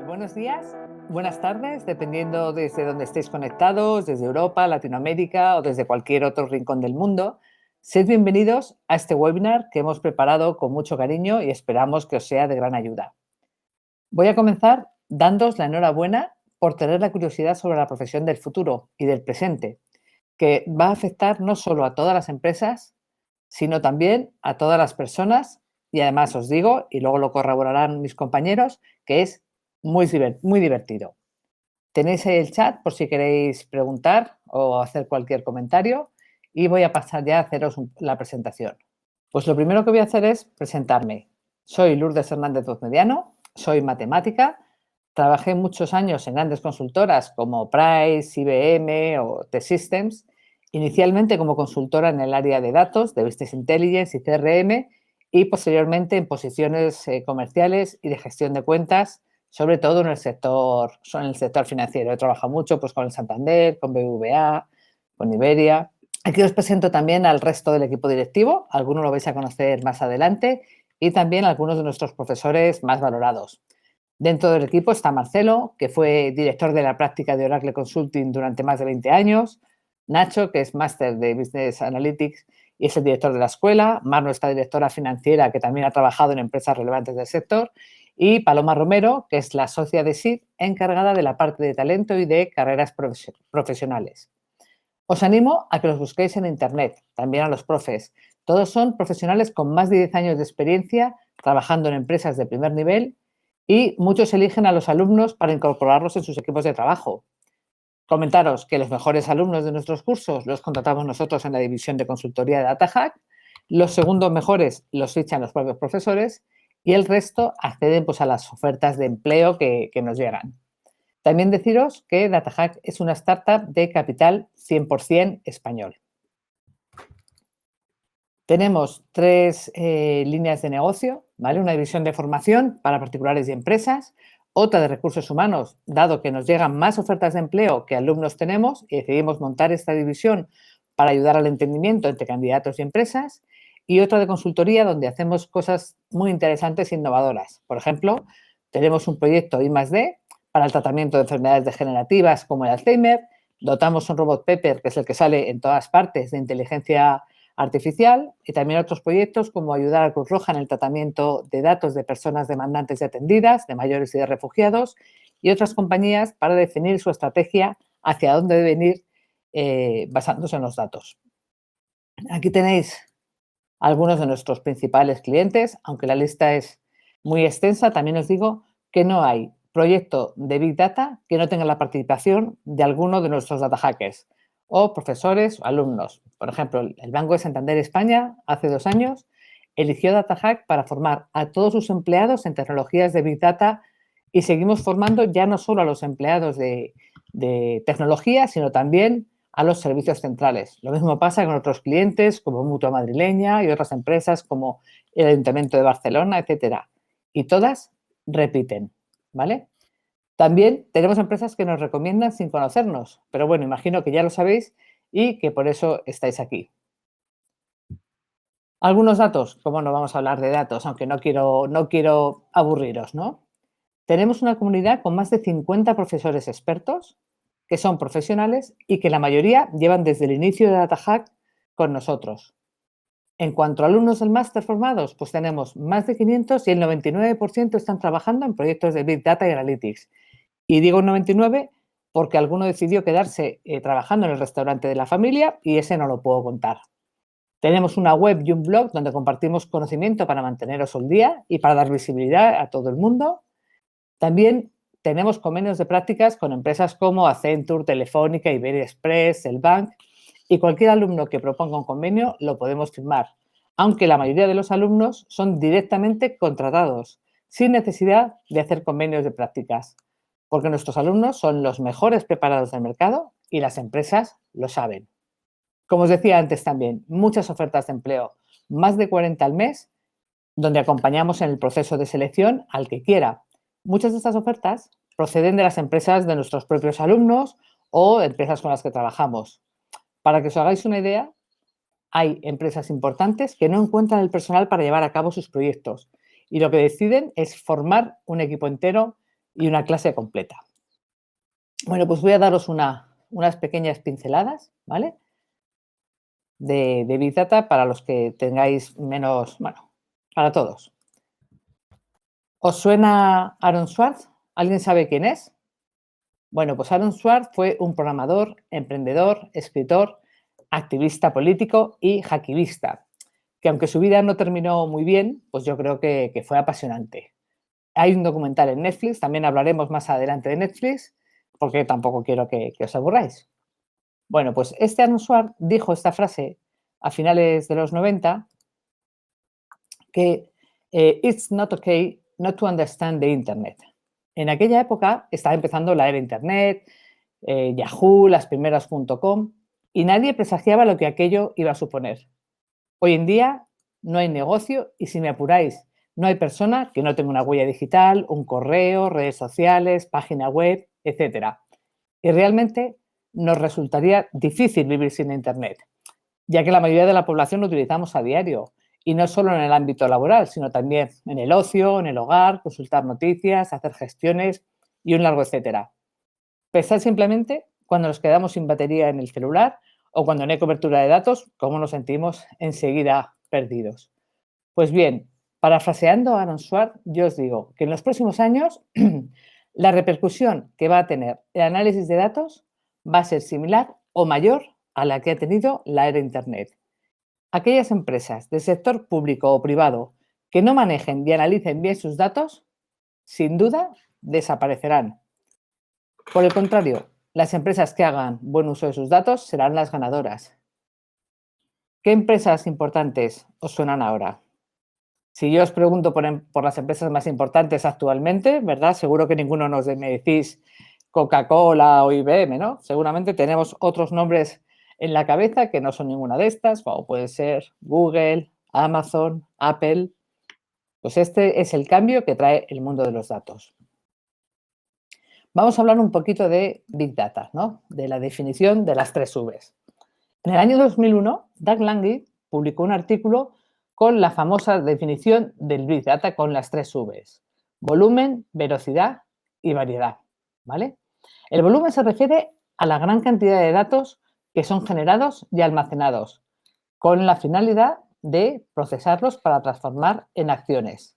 Buenos días, buenas tardes, dependiendo desde donde estéis conectados, desde Europa, Latinoamérica o desde cualquier otro rincón del mundo. Sed bienvenidos a este webinar que hemos preparado con mucho cariño y esperamos que os sea de gran ayuda. Voy a comenzar dándoos la enhorabuena por tener la curiosidad sobre la profesión del futuro y del presente, que va a afectar no solo a todas las empresas, sino también a todas las personas. Y además os digo, y luego lo corroborarán mis compañeros, que es muy divertido. Tenéis ahí el chat por si queréis preguntar o hacer cualquier comentario y voy a pasar ya a haceros la presentación. Pues lo primero que voy a hacer es presentarme. Soy Lourdes Hernández Mediano, soy matemática, trabajé muchos años en grandes consultoras como Price, IBM o T-Systems, inicialmente como consultora en el área de datos, de Business Intelligence y CRM, y posteriormente en posiciones comerciales y de gestión de cuentas, sobre todo en el sector financiero. He trabajado mucho pues, con el Santander, con BBVA, con Iberia. Aquí os presento también al resto del equipo directivo, algunos lo vais a conocer más adelante, y también algunos de nuestros profesores más valorados. Dentro del equipo está Marcelo, que fue director de la práctica de Oracle Consulting durante más de 20 años, Nacho, que es máster de Business Analytics y es el director de la escuela, Mar, nuestra directora financiera, que también ha trabajado en empresas relevantes del sector, y Paloma Romero, que es la socia de SID, encargada de la parte de talento y de carreras profesionales. Os animo a que los busquéis en Internet, también a los profes. Todos son profesionales con más de 10 años de experiencia trabajando en empresas de primer nivel y muchos eligen a los alumnos para incorporarlos en sus equipos de trabajo. Comentaros que los mejores alumnos de nuestros cursos los contratamos nosotros en la división de consultoría de DataHack, los segundos mejores los fichan los propios profesores y el resto acceden pues, a las ofertas de empleo que nos llegan. También deciros que DataHack es una startup de capital 100% español. Tenemos tres líneas de negocio, ¿vale? Una división de formación para particulares y empresas, otra de recursos humanos, dado que nos llegan más ofertas de empleo que alumnos tenemos y decidimos montar esta división para ayudar al entendimiento entre candidatos y empresas, y otra de consultoría donde hacemos cosas muy interesantes e innovadoras. Por ejemplo, tenemos un proyecto I+D para el tratamiento de enfermedades degenerativas como el Alzheimer, dotamos un robot Pepper, que es el que sale en todas partes, de inteligencia artificial, y también otros proyectos como ayudar a Cruz Roja en el tratamiento de datos de personas demandantes y atendidas, de mayores y de refugiados, y otras compañías para definir su estrategia hacia dónde deben ir basándose en los datos. Aquí tenéis algunos de nuestros principales clientes, aunque la lista es muy extensa. También os digo que no hay proyecto de Big Data que no tenga la participación de alguno de nuestros data hackers o profesores o alumnos. Por ejemplo, el Banco de Santander España, hace 2 años, eligió DataHack para formar a todos sus empleados en tecnologías de Big Data y seguimos formando ya no solo a los empleados de tecnología, sino también a los servicios centrales. Lo mismo pasa con otros clientes como Mutua Madrileña y otras empresas como el Ayuntamiento de Barcelona, etcétera. Y todas repiten, ¿vale? También tenemos empresas que nos recomiendan sin conocernos, pero bueno, imagino que ya lo sabéis y que por eso estáis aquí. Algunos datos, ¿cómo no vamos a hablar de datos? Aunque no quiero aburriros, ¿no? Tenemos una comunidad con más de 50 profesores expertos que son profesionales y que la mayoría llevan desde el inicio de DataHack con nosotros. En cuanto a alumnos del máster formados, pues tenemos más de 500 y el 99% están trabajando en proyectos de Big Data y Analytics. Y digo 99 porque alguno decidió quedarse trabajando en el restaurante de la familia y ese no lo puedo contar. Tenemos una web y un blog donde compartimos conocimiento para manteneros al día y para dar visibilidad a todo el mundo. También tenemos convenios de prácticas con empresas como Accenture, Telefónica, Iberia Express, el Bank, y cualquier alumno que proponga un convenio lo podemos firmar, aunque la mayoría de los alumnos son directamente contratados, sin necesidad de hacer convenios de prácticas, porque nuestros alumnos son los mejores preparados del mercado y las empresas lo saben. Como os decía antes también, muchas ofertas de empleo, más de 40 al mes, donde acompañamos en el proceso de selección al que quiera. Muchas de estas ofertas proceden de las empresas de nuestros propios alumnos o empresas con las que trabajamos. Para que os hagáis una idea, hay empresas importantes que no encuentran el personal para llevar a cabo sus proyectos y lo que deciden es formar un equipo entero y una clase completa. Bueno, pues voy a daros unas pequeñas pinceladas, ¿vale? De Big Data para los que tengáis menos, bueno, para todos. ¿Os suena Aaron Swartz? ¿Alguien sabe quién es? Bueno, pues Aaron Swartz fue un programador, emprendedor, escritor, activista político y hacktivista, que aunque su vida no terminó muy bien, pues yo creo que fue apasionante. Hay un documental en Netflix, también hablaremos más adelante de Netflix, porque tampoco quiero que os aburráis. Bueno, pues este Aaron Swartz dijo esta frase a finales de los 90, que it's not okay not to understand the internet. En aquella época estaba empezando la era internet, Yahoo, las primeras .com, y nadie presagiaba lo que aquello iba a suponer. Hoy en día no hay negocio y, si me apuráis, no hay persona que no tenga una huella digital, un correo, redes sociales, página web, etc. Y realmente nos resultaría difícil vivir sin internet, ya que la mayoría de la población lo utilizamos a diario, y no solo en el ámbito laboral, sino también en el ocio, en el hogar, consultar noticias, hacer gestiones y un largo etcétera. Pensad simplemente cuando nos quedamos sin batería en el celular o cuando no hay cobertura de datos, cómo nos sentimos enseguida perdidos. Pues bien, parafraseando a Aaron Swartz, yo os digo que en los próximos años la repercusión que va a tener el análisis de datos va a ser similar o mayor a la que ha tenido la era Internet. Aquellas empresas del sector público o privado que no manejen y analicen bien sus datos, sin duda, desaparecerán. Por el contrario, las empresas que hagan buen uso de sus datos serán las ganadoras. ¿Qué empresas importantes os suenan ahora? Si yo os pregunto por las empresas más importantes actualmente, ¿verdad? Seguro que ninguno me decís Coca-Cola o IBM, ¿no? Seguramente tenemos otros nombres en la cabeza que no son ninguna de estas, como puede ser Google, Amazon, Apple. Pues este es el cambio que trae el mundo de los datos. Vamos a hablar un poquito de Big Data, ¿no? De la definición de las 3 Vs. En el año 2001, Doug Lange publicó un artículo con la famosa definición del Big Data con las 3 Vs: volumen, velocidad y variedad, ¿vale? El volumen se refiere a la gran cantidad de datos que son generados y almacenados, con la finalidad de procesarlos para transformar en acciones.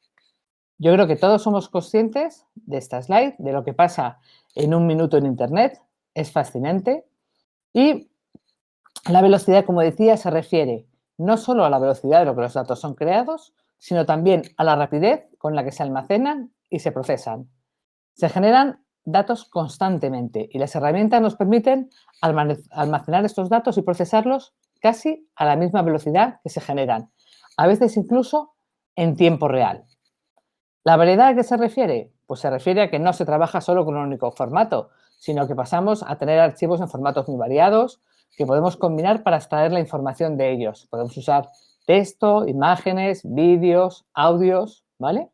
Yo creo que todos somos conscientes de esta slide, de lo que pasa en un minuto en Internet. Es fascinante. Y la velocidad, como decía, se refiere no solo a la velocidad de lo que los datos son creados, sino también a la rapidez con la que se almacenan y se procesan. Se generan datos constantemente y las herramientas nos permiten almacenar estos datos y procesarlos casi a la misma velocidad que se generan, a veces incluso en tiempo real. ¿La variedad a qué se refiere? Pues se refiere a que no se trabaja solo con un único formato, sino que pasamos a tener archivos en formatos muy variados que podemos combinar para extraer la información de ellos. Podemos usar texto, imágenes, vídeos, audios, ¿vale?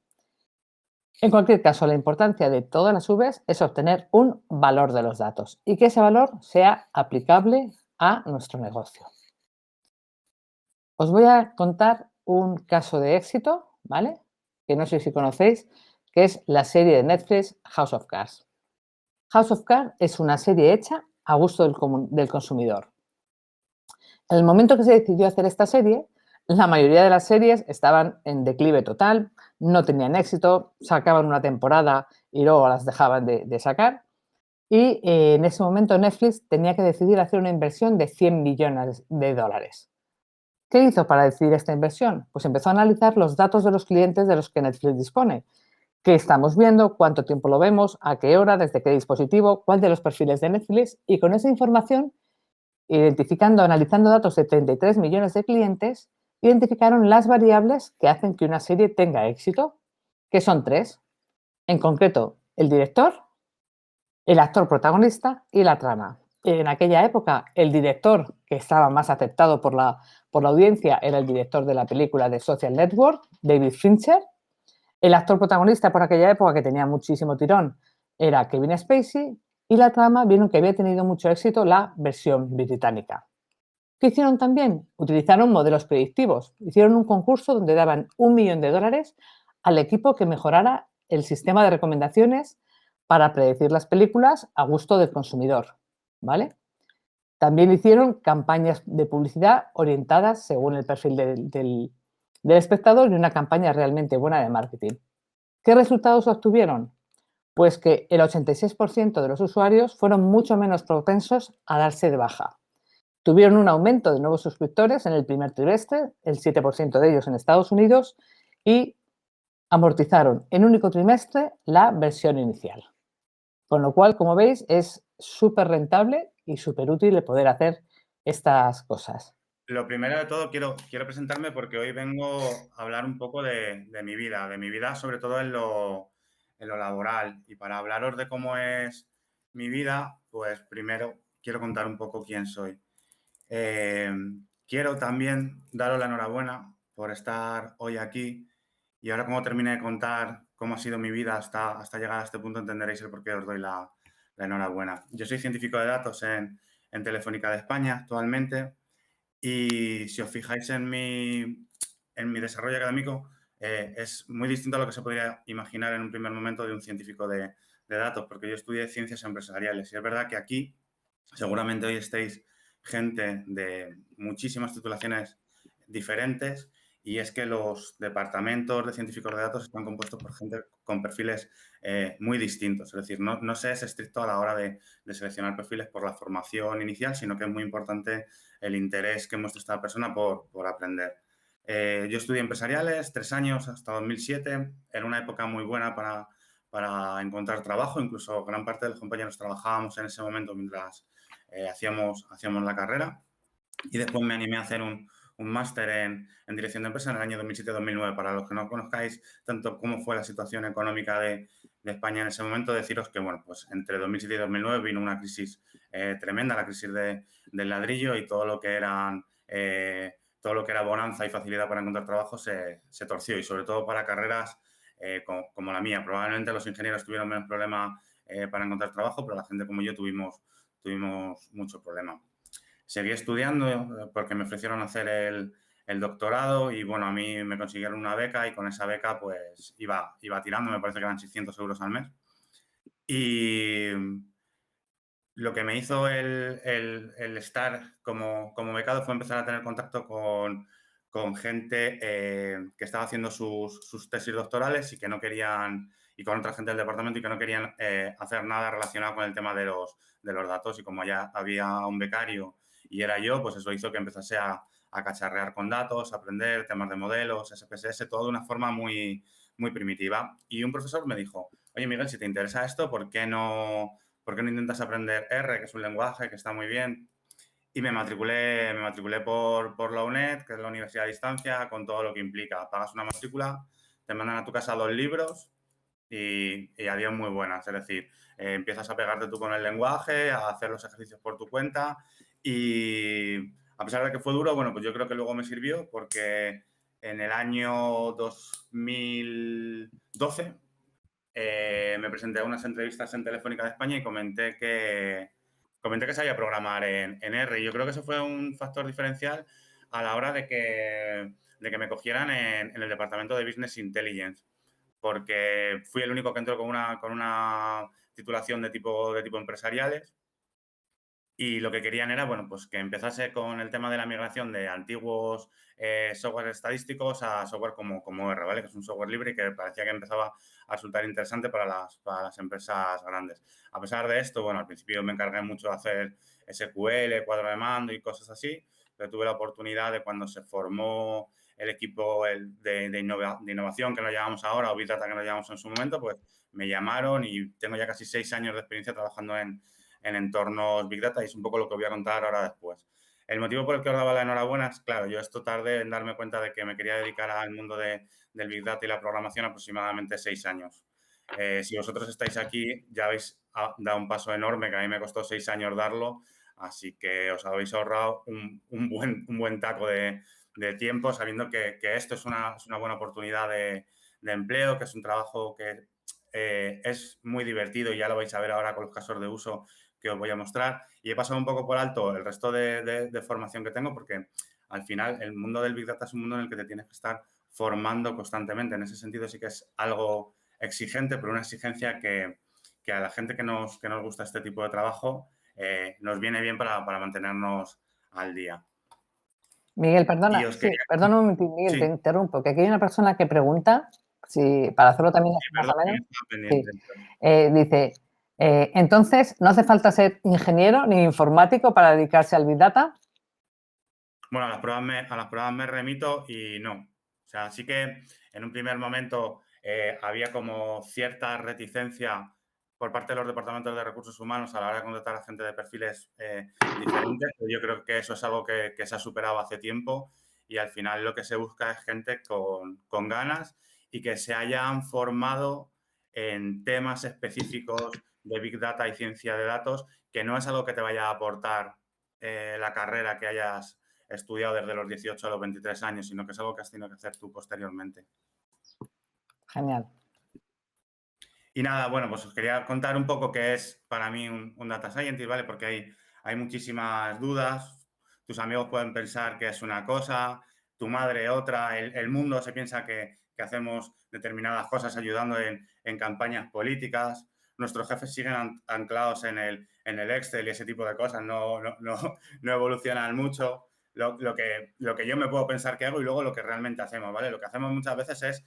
En cualquier caso, la importancia de todas las Vs es obtener un valor de los datos y que ese valor sea aplicable a nuestro negocio. Os voy a contar un caso de éxito, ¿vale? Que no sé si conocéis, que es la serie de Netflix House of Cards. House of Cards es una serie hecha a gusto del consumidor. En el momento que se decidió hacer esta serie, la mayoría de las series estaban en declive total, no tenían éxito, sacaban una temporada y luego las dejaban de sacar. Y en ese momento Netflix tenía que decidir hacer una inversión de 100 millones de dólares. ¿Qué hizo para decidir esta inversión? Pues empezó a analizar los datos de los clientes de los que Netflix dispone. ¿Qué estamos viendo? ¿Cuánto tiempo lo vemos? ¿A qué hora? ¿Desde qué dispositivo? ¿Cuál de los perfiles de Netflix? Y con esa información, analizando datos de 33 millones de clientes, identificaron las variables que hacen que una serie tenga éxito, que son 3. En concreto, el director, el actor protagonista y la trama. En aquella época, el director que estaba más aceptado por la audiencia era el director de la película de Social Network, David Fincher. El actor protagonista por aquella época, que tenía muchísimo tirón, era Kevin Spacey, y la trama vieron que había tenido mucho éxito la versión británica. ¿Qué hicieron también? Utilizaron modelos predictivos. Hicieron un concurso donde daban $1 millón al equipo que mejorara el sistema de recomendaciones para predecir las películas a gusto del consumidor, ¿vale? También hicieron campañas de publicidad orientadas según el perfil del espectador y una campaña realmente buena de marketing. ¿Qué resultados obtuvieron? Pues que el 86% de los usuarios fueron mucho menos propensos a darse de baja. Tuvieron un aumento de nuevos suscriptores en el primer trimestre, el 7% de ellos en Estados Unidos, y amortizaron en un único trimestre la versión inicial. Con lo cual, como veis, es súper rentable y súper útil el poder hacer estas cosas. Lo primero de todo, quiero presentarme porque hoy vengo a hablar un poco de mi vida sobre todo en lo laboral. Y para hablaros de cómo es mi vida, pues primero quiero contar un poco quién soy. Eh, Quiero también daros la enhorabuena por estar hoy aquí. Y ahora, como termine de contar cómo ha sido mi vida hasta llegar a este punto, entenderéis el por qué os doy la enhorabuena. Yo soy científico de datos en Telefónica de España actualmente. Y si os fijáis en mi desarrollo académico, es muy distinto a lo que se podría imaginar en un primer momento de un científico de datos, porque yo estudié ciencias empresariales. Y es verdad que aquí seguramente hoy estéis gente de muchísimas titulaciones diferentes, y es que los departamentos de científicos de datos están compuestos por gente con perfiles muy distintos. Es decir, no se es estricto a la hora de seleccionar perfiles por la formación inicial, sino que es muy importante el interés que muestra esta persona por aprender. Yo estudié empresariales, 3 años hasta 2007, en una época muy buena para encontrar trabajo. Incluso gran parte de los compañeros trabajábamos en ese momento mientras hacíamos la carrera. Y después me animé a hacer un máster en dirección de empresa en el año 2007-2009. Para los que no conozcáis tanto cómo fue la situación económica de España en ese momento, deciros que, bueno, pues entre 2007 y 2009 vino una crisis tremenda, la crisis del ladrillo, y todo lo que era bonanza y facilidad para encontrar trabajo se torció, y sobre todo para carreras como la mía. Probablemente los ingenieros tuvieron menos problema para encontrar trabajo, pero la gente como yo tuvimos mucho problema. Seguí estudiando porque me ofrecieron hacer el doctorado, y bueno, a mí me consiguieron una beca, y con esa beca pues iba tirando. Me parece que eran 600 euros al mes. Y lo que me hizo el estar como becado fue empezar a tener contacto con gente que estaba haciendo sus tesis doctorales y que no querían, y con otra gente del departamento, y que no querían hacer nada relacionado con el tema de los datos. Y como ya había un becario y era yo, pues eso hizo que empezase a cacharrear con datos, a aprender temas de modelos, SPSS, todo de una forma muy primitiva. Y un profesor me dijo: oye, Miguel, si te interesa esto, ¿por qué no intentas aprender R, que es un lenguaje que está muy bien? Y me matriculé por la UNED, que es la Universidad a Distancia, con todo lo que implica. Pagas una matrícula, te mandan a tu casa 2 libros y adiós muy buenas. Es decir, empiezas a pegarte tú con el lenguaje, a hacer los ejercicios por tu cuenta, y a pesar de que fue duro, bueno, pues yo creo que luego me sirvió, porque en el año 2012 me presenté a unas entrevistas en Telefónica de España y comenté que sabía programar en R. Y yo creo que eso fue un factor diferencial a la hora de que me cogieran en el departamento de Business Intelligence, porque fui el único que entró con una titulación de tipo empresariales. Y lo que querían era, bueno, pues que empezase con el tema de la migración de antiguos software estadísticos a software como R, ¿vale? Que es un software libre y que parecía que empezaba a resultar interesante para las empresas grandes. A pesar de esto, bueno, al principio me encargué mucho de hacer SQL, cuadro de mando y cosas así, pero tuve la oportunidad de, cuando se formó el equipo de innovación, que lo llamamos ahora, o Big Data, que lo llamamos en su momento, pues me llamaron, y tengo ya casi 6 años de experiencia trabajando en entornos Big Data, y es un poco lo que voy a contar ahora después. El motivo por el que os daba la enhorabuena es, claro, yo esto tardé en darme cuenta de que me quería dedicar al mundo del Big Data y la programación aproximadamente 6 años. Si vosotros estáis aquí, ya habéis dado un paso enorme, que a mí me costó 6 años darlo, así que os habéis ahorrado un buen taco de tiempo, sabiendo que esto es una buena oportunidad de empleo, que es un trabajo que es muy divertido, y ya lo vais a ver ahora con los casos de uso que os voy a mostrar. Y he pasado un poco por alto el resto de formación que tengo, porque al final el mundo del Big Data es un mundo en el que te tienes que estar formando constantemente. En ese sentido sí que es algo exigente, pero una exigencia que que a la gente que nos gusta este tipo de trabajo nos viene bien para mantenernos al día. Miguel, Y perdona, os sí, quería... perdona un momentín, Miguel, te Sí, interrumpo, que aquí hay una persona que pregunta, si, para hacerlo también sí, así más perdón, que ameno, estaba pendiente. sí, dice, entonces, ¿no hace falta ser ingeniero ni informático para dedicarse al Big Data? Bueno, a las pruebas me remito y no. O sea, sí que en un primer momento había como cierta reticencia por parte de los departamentos de recursos humanos a la hora de contratar a gente de perfiles diferentes, pero yo creo que eso es algo que se ha superado hace tiempo y al final lo que se busca es gente con ganas y que se hayan formado en temas específicos de Big Data y ciencia de datos, que no es algo que te vaya a aportar la carrera que hayas estudiado desde los 18 a los 23 años, sino que es algo que has tenido que hacer tú posteriormente. Genial. Y nada, bueno, pues os quería contar un poco qué es para mí un data scientist, ¿vale? Porque hay muchísimas dudas. Tus amigos pueden pensar que es una cosa, tu madre otra, el mundo se piensa que hacemos determinadas cosas ayudando en campañas políticas. Nuestros jefes siguen anclados en el Excel y ese tipo de cosas, no evolucionan mucho. Lo que yo me puedo pensar que hago y luego lo que realmente hacemos, ¿vale? Lo que hacemos muchas veces es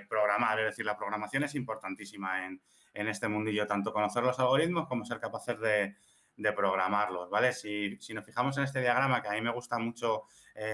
programar, es decir, la programación es importantísima en este mundillo, tanto conocer los algoritmos como ser capaces de programarlos, ¿vale? Si nos fijamos en este diagrama, que a mí me gusta mucho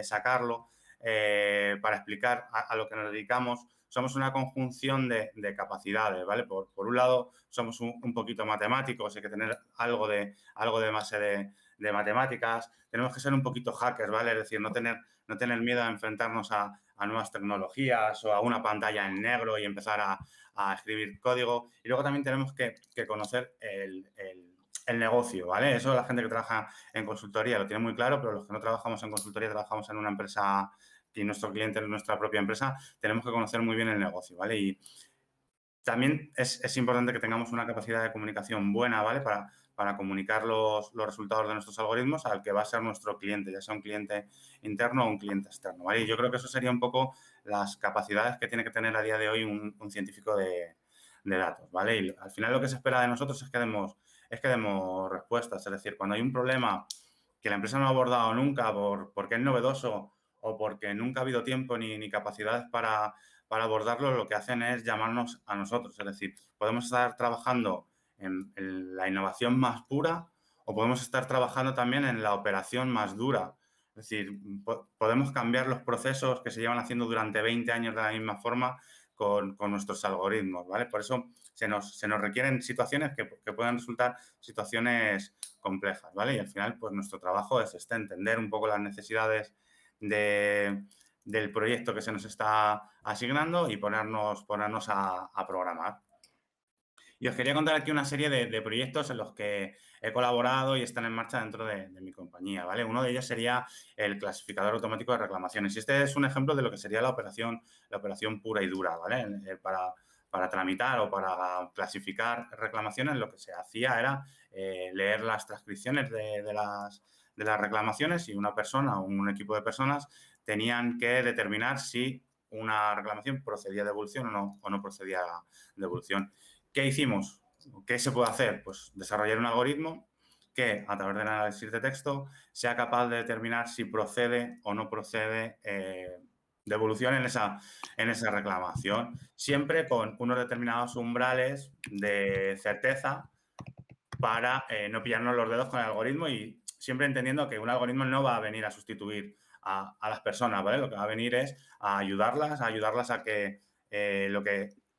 sacarlo, para explicar a lo que nos dedicamos, somos una conjunción de capacidades, ¿vale? Por un lado, somos un poquito matemáticos, hay que tener algo de base de matemáticas, tenemos que ser un poquito hackers, ¿vale? Es decir, no tener miedo a enfrentarnos a nuevas tecnologías o a una pantalla en negro y empezar a escribir código. Y luego también tenemos que conocer el negocio, ¿vale? Eso la gente que trabaja en consultoría lo tiene muy claro, pero los que no trabajamos en consultoría, trabajamos en una empresa y nuestro cliente es nuestra propia empresa, tenemos que conocer muy bien el negocio, ¿vale? Y también es importante que tengamos una capacidad de comunicación buena, ¿vale? Para comunicar los resultados de nuestros algoritmos al que va a ser nuestro cliente, ya sea un cliente interno o un cliente externo, ¿vale? Y yo creo que eso sería un poco las capacidades que tiene que tener a día de hoy un científico de datos, ¿vale? Y al final lo que se espera de nosotros es que demos respuestas. Es decir, cuando hay un problema que la empresa no ha abordado nunca porque es novedoso o porque nunca ha habido tiempo ni capacidades para abordarlo, lo que hacen es llamarnos a nosotros. Es decir, podemos estar trabajando en la innovación más pura o podemos estar trabajando también en la operación más dura. Es decir, podemos cambiar los procesos que se llevan haciendo durante 20 años de la misma forma con nuestros algoritmos, ¿vale? Por eso se nos requieren situaciones que puedan resultar situaciones complejas, ¿vale? Y al final, pues nuestro trabajo es entender un poco las necesidades del proyecto que se nos está asignando y ponernos a programar. Y os quería contar aquí una serie de proyectos en los que he colaborado y están en marcha dentro de mi compañía, ¿vale? Uno de ellos sería el clasificador automático de reclamaciones. Y este es un ejemplo de lo que sería la operación pura y dura, ¿vale? Para tramitar o para clasificar reclamaciones, lo que se hacía era leer las transcripciones de las reclamaciones y una persona o un equipo de personas tenían que determinar si una reclamación procedía de devolución o no procedía de devolución. ¿Qué hicimos? ¿Qué se puede hacer? Pues desarrollar un algoritmo que, a través del análisis de texto, sea capaz de determinar si procede o no procede devolución en esa reclamación, siempre con unos determinados umbrales de certeza para no pillarnos los dedos con el algoritmo y siempre entendiendo que un algoritmo no va a venir a sustituir a las personas, ¿vale? Lo que va a venir es a ayudarlas a que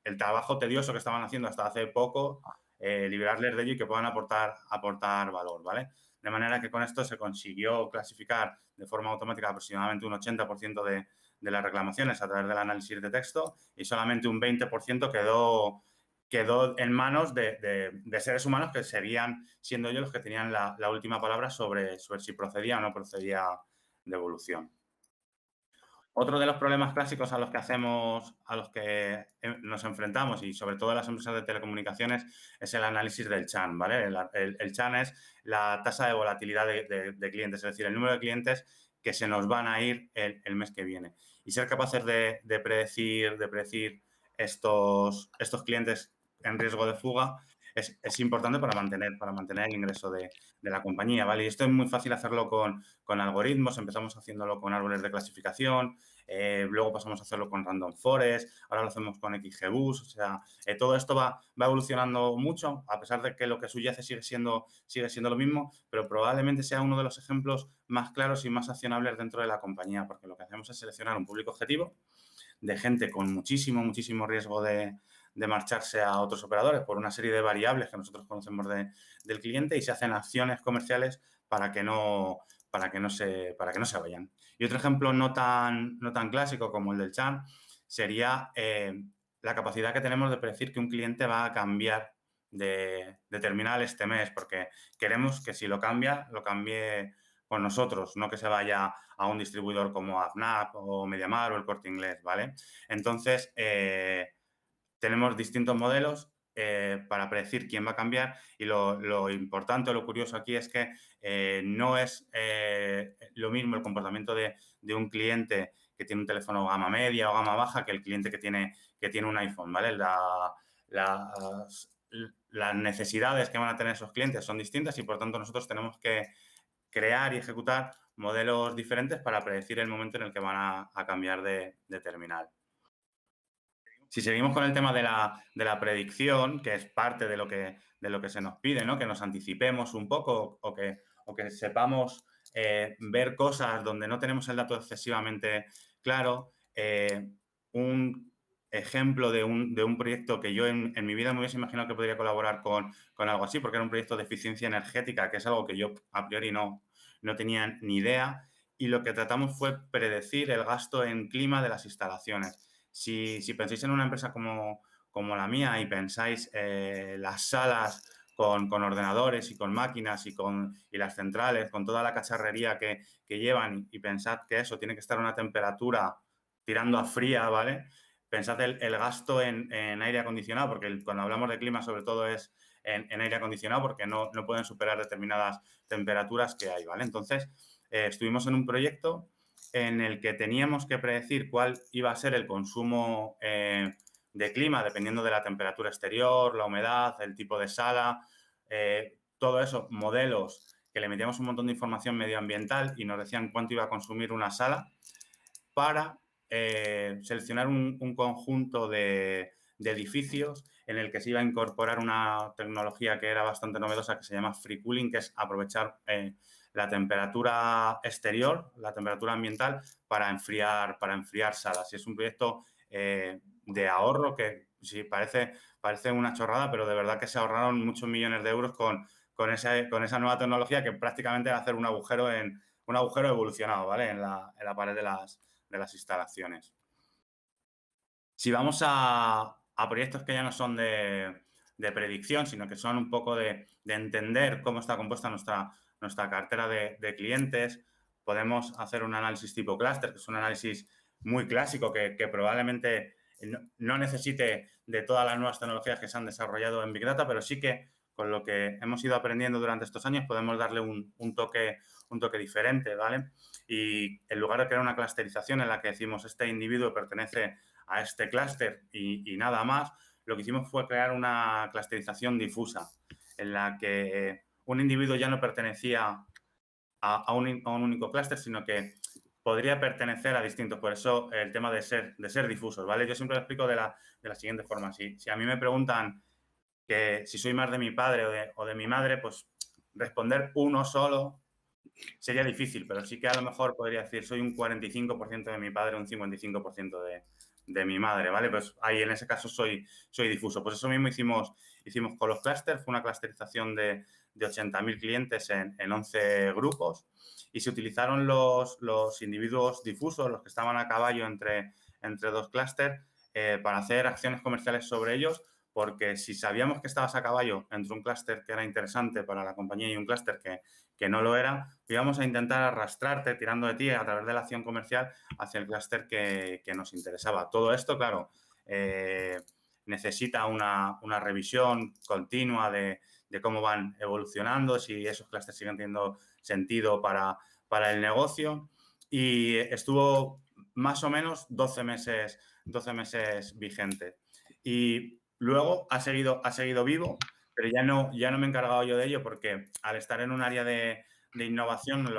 el trabajo tedioso que estaban haciendo hasta hace poco, liberarles de ello y que puedan aportar valor, ¿vale? De manera que con esto se consiguió clasificar de forma automática aproximadamente un 80% de las reclamaciones a través del análisis de texto y solamente un 20% quedó en manos de seres humanos que seguían siendo ellos los que tenían la última palabra sobre si procedía o no procedía devolución. Otro de los problemas clásicos a los que nos enfrentamos y sobre todo en las empresas de telecomunicaciones es el análisis del churn, ¿vale? El churn es la tasa de volatilidad de clientes, es decir, el número de clientes que se nos van a ir el mes que viene. Y ser capaces de predecir estos clientes en riesgo de fuga es importante para mantener el ingreso de la compañía, ¿vale? Y esto es muy fácil hacerlo con algoritmos. Empezamos haciéndolo con árboles de clasificación, luego pasamos a hacerlo con Random Forest, ahora lo hacemos con XGBoost. O sea, todo esto va evolucionando mucho, a pesar de que lo que subyace sigue siendo lo mismo, pero probablemente sea uno de los ejemplos más claros y más accionables dentro de la compañía, porque lo que hacemos es seleccionar un público objetivo de gente con muchísimo riesgo de marcharse a otros operadores por una serie de variables que nosotros conocemos del cliente, y se hacen acciones comerciales para que no se vayan. Y otro ejemplo no tan clásico como el del churn sería la capacidad que tenemos de predecir que un cliente va a cambiar de terminal este mes, porque queremos que si lo cambie con nosotros, no que se vaya a un distribuidor como AFNAP o MediaMarkt o El Corte Inglés, ¿vale? Entonces, tenemos distintos modelos para predecir quién va a cambiar, y lo importante o lo curioso aquí es que no es lo mismo el comportamiento de un cliente que tiene un teléfono gama media o gama baja que el cliente que tiene un iPhone, ¿vale? Las necesidades que van a tener esos clientes son distintas, y por tanto nosotros tenemos que crear y ejecutar modelos diferentes para predecir el momento en el que van a cambiar de terminal. Si seguimos con el tema de la predicción, que es parte de lo que se nos pide, ¿no? Que nos anticipemos un poco o que sepamos ver cosas donde no tenemos el dato excesivamente claro. Un ejemplo de un proyecto que yo en mi vida me hubiese imaginado que podría colaborar con algo así, porque era un proyecto de eficiencia energética, que es algo que yo a priori no tenía ni idea, y lo que tratamos fue predecir el gasto en clima de las instalaciones. Si pensáis en una empresa como la mía y pensáis las salas con ordenadores y con máquinas y las centrales, con toda la cacharrería que llevan, y pensad que eso tiene que estar a una temperatura tirando a fría, ¿vale? Pensad el gasto en aire acondicionado, porque cuando hablamos de clima sobre todo es en aire acondicionado, porque no pueden superar determinadas temperaturas que hay, ¿vale? Entonces, estuvimos en un proyecto en el que teníamos que predecir cuál iba a ser el consumo de clima, dependiendo de la temperatura exterior, la humedad, el tipo de sala, todo eso, modelos que le metíamos un montón de información medioambiental y nos decían cuánto iba a consumir una sala, para seleccionar un conjunto de edificios en el que se iba a incorporar una tecnología que era bastante novedosa, que se llama free cooling, que es aprovechar la temperatura exterior, la temperatura ambiental, para enfriar salas. Y es un proyecto de ahorro que sí parece una chorrada, pero de verdad que se ahorraron muchos millones de euros con esa nueva tecnología, que prácticamente era hacer un agujero evolucionado, ¿vale? En la pared de las instalaciones. Si vamos a proyectos que ya no son de predicción, sino que son un poco de entender cómo está compuesta nuestra cartera de clientes, podemos hacer un análisis tipo clúster, que es un análisis muy clásico que probablemente no necesite de todas las nuevas tecnologías que se han desarrollado en Big Data, pero sí que con lo que hemos ido aprendiendo durante estos años podemos darle un toque diferente, ¿vale? Y en lugar de crear una clusterización en la que decimos este individuo pertenece a este clúster y nada más, lo que hicimos fue crear una clusterización difusa en la que un individuo ya no pertenecía a un único clúster, sino que podría pertenecer a distintos. Por eso el tema de ser difusos, ¿vale? Yo siempre lo explico de la siguiente forma. Si a mí me preguntan que si soy más de mi padre o de mi madre, pues responder uno solo sería difícil, pero sí que a lo mejor podría decir soy un 45% de mi padre, un 55% de mi madre, ¿vale? Pues ahí en ese caso soy difuso. Pues eso mismo hicimos con los clústeres. Fue una clusterización de 80.000 clientes en 11 grupos, y se utilizaron los individuos difusos, los que estaban a caballo entre dos clústeres, para hacer acciones comerciales sobre ellos, porque si sabíamos que estabas a caballo entre un clúster que era interesante para la compañía y un clúster que no lo era, íbamos a intentar arrastrarte tirando de ti a través de la acción comercial hacia el clúster que nos interesaba. Todo esto, claro, necesita una revisión continua de cómo van evolucionando, si esos clústeres siguen teniendo sentido para el negocio, y estuvo más o menos 12 meses vigente. Y luego ha seguido vivo, pero ya no me he encargado yo de ello porque al estar en un área de innovación,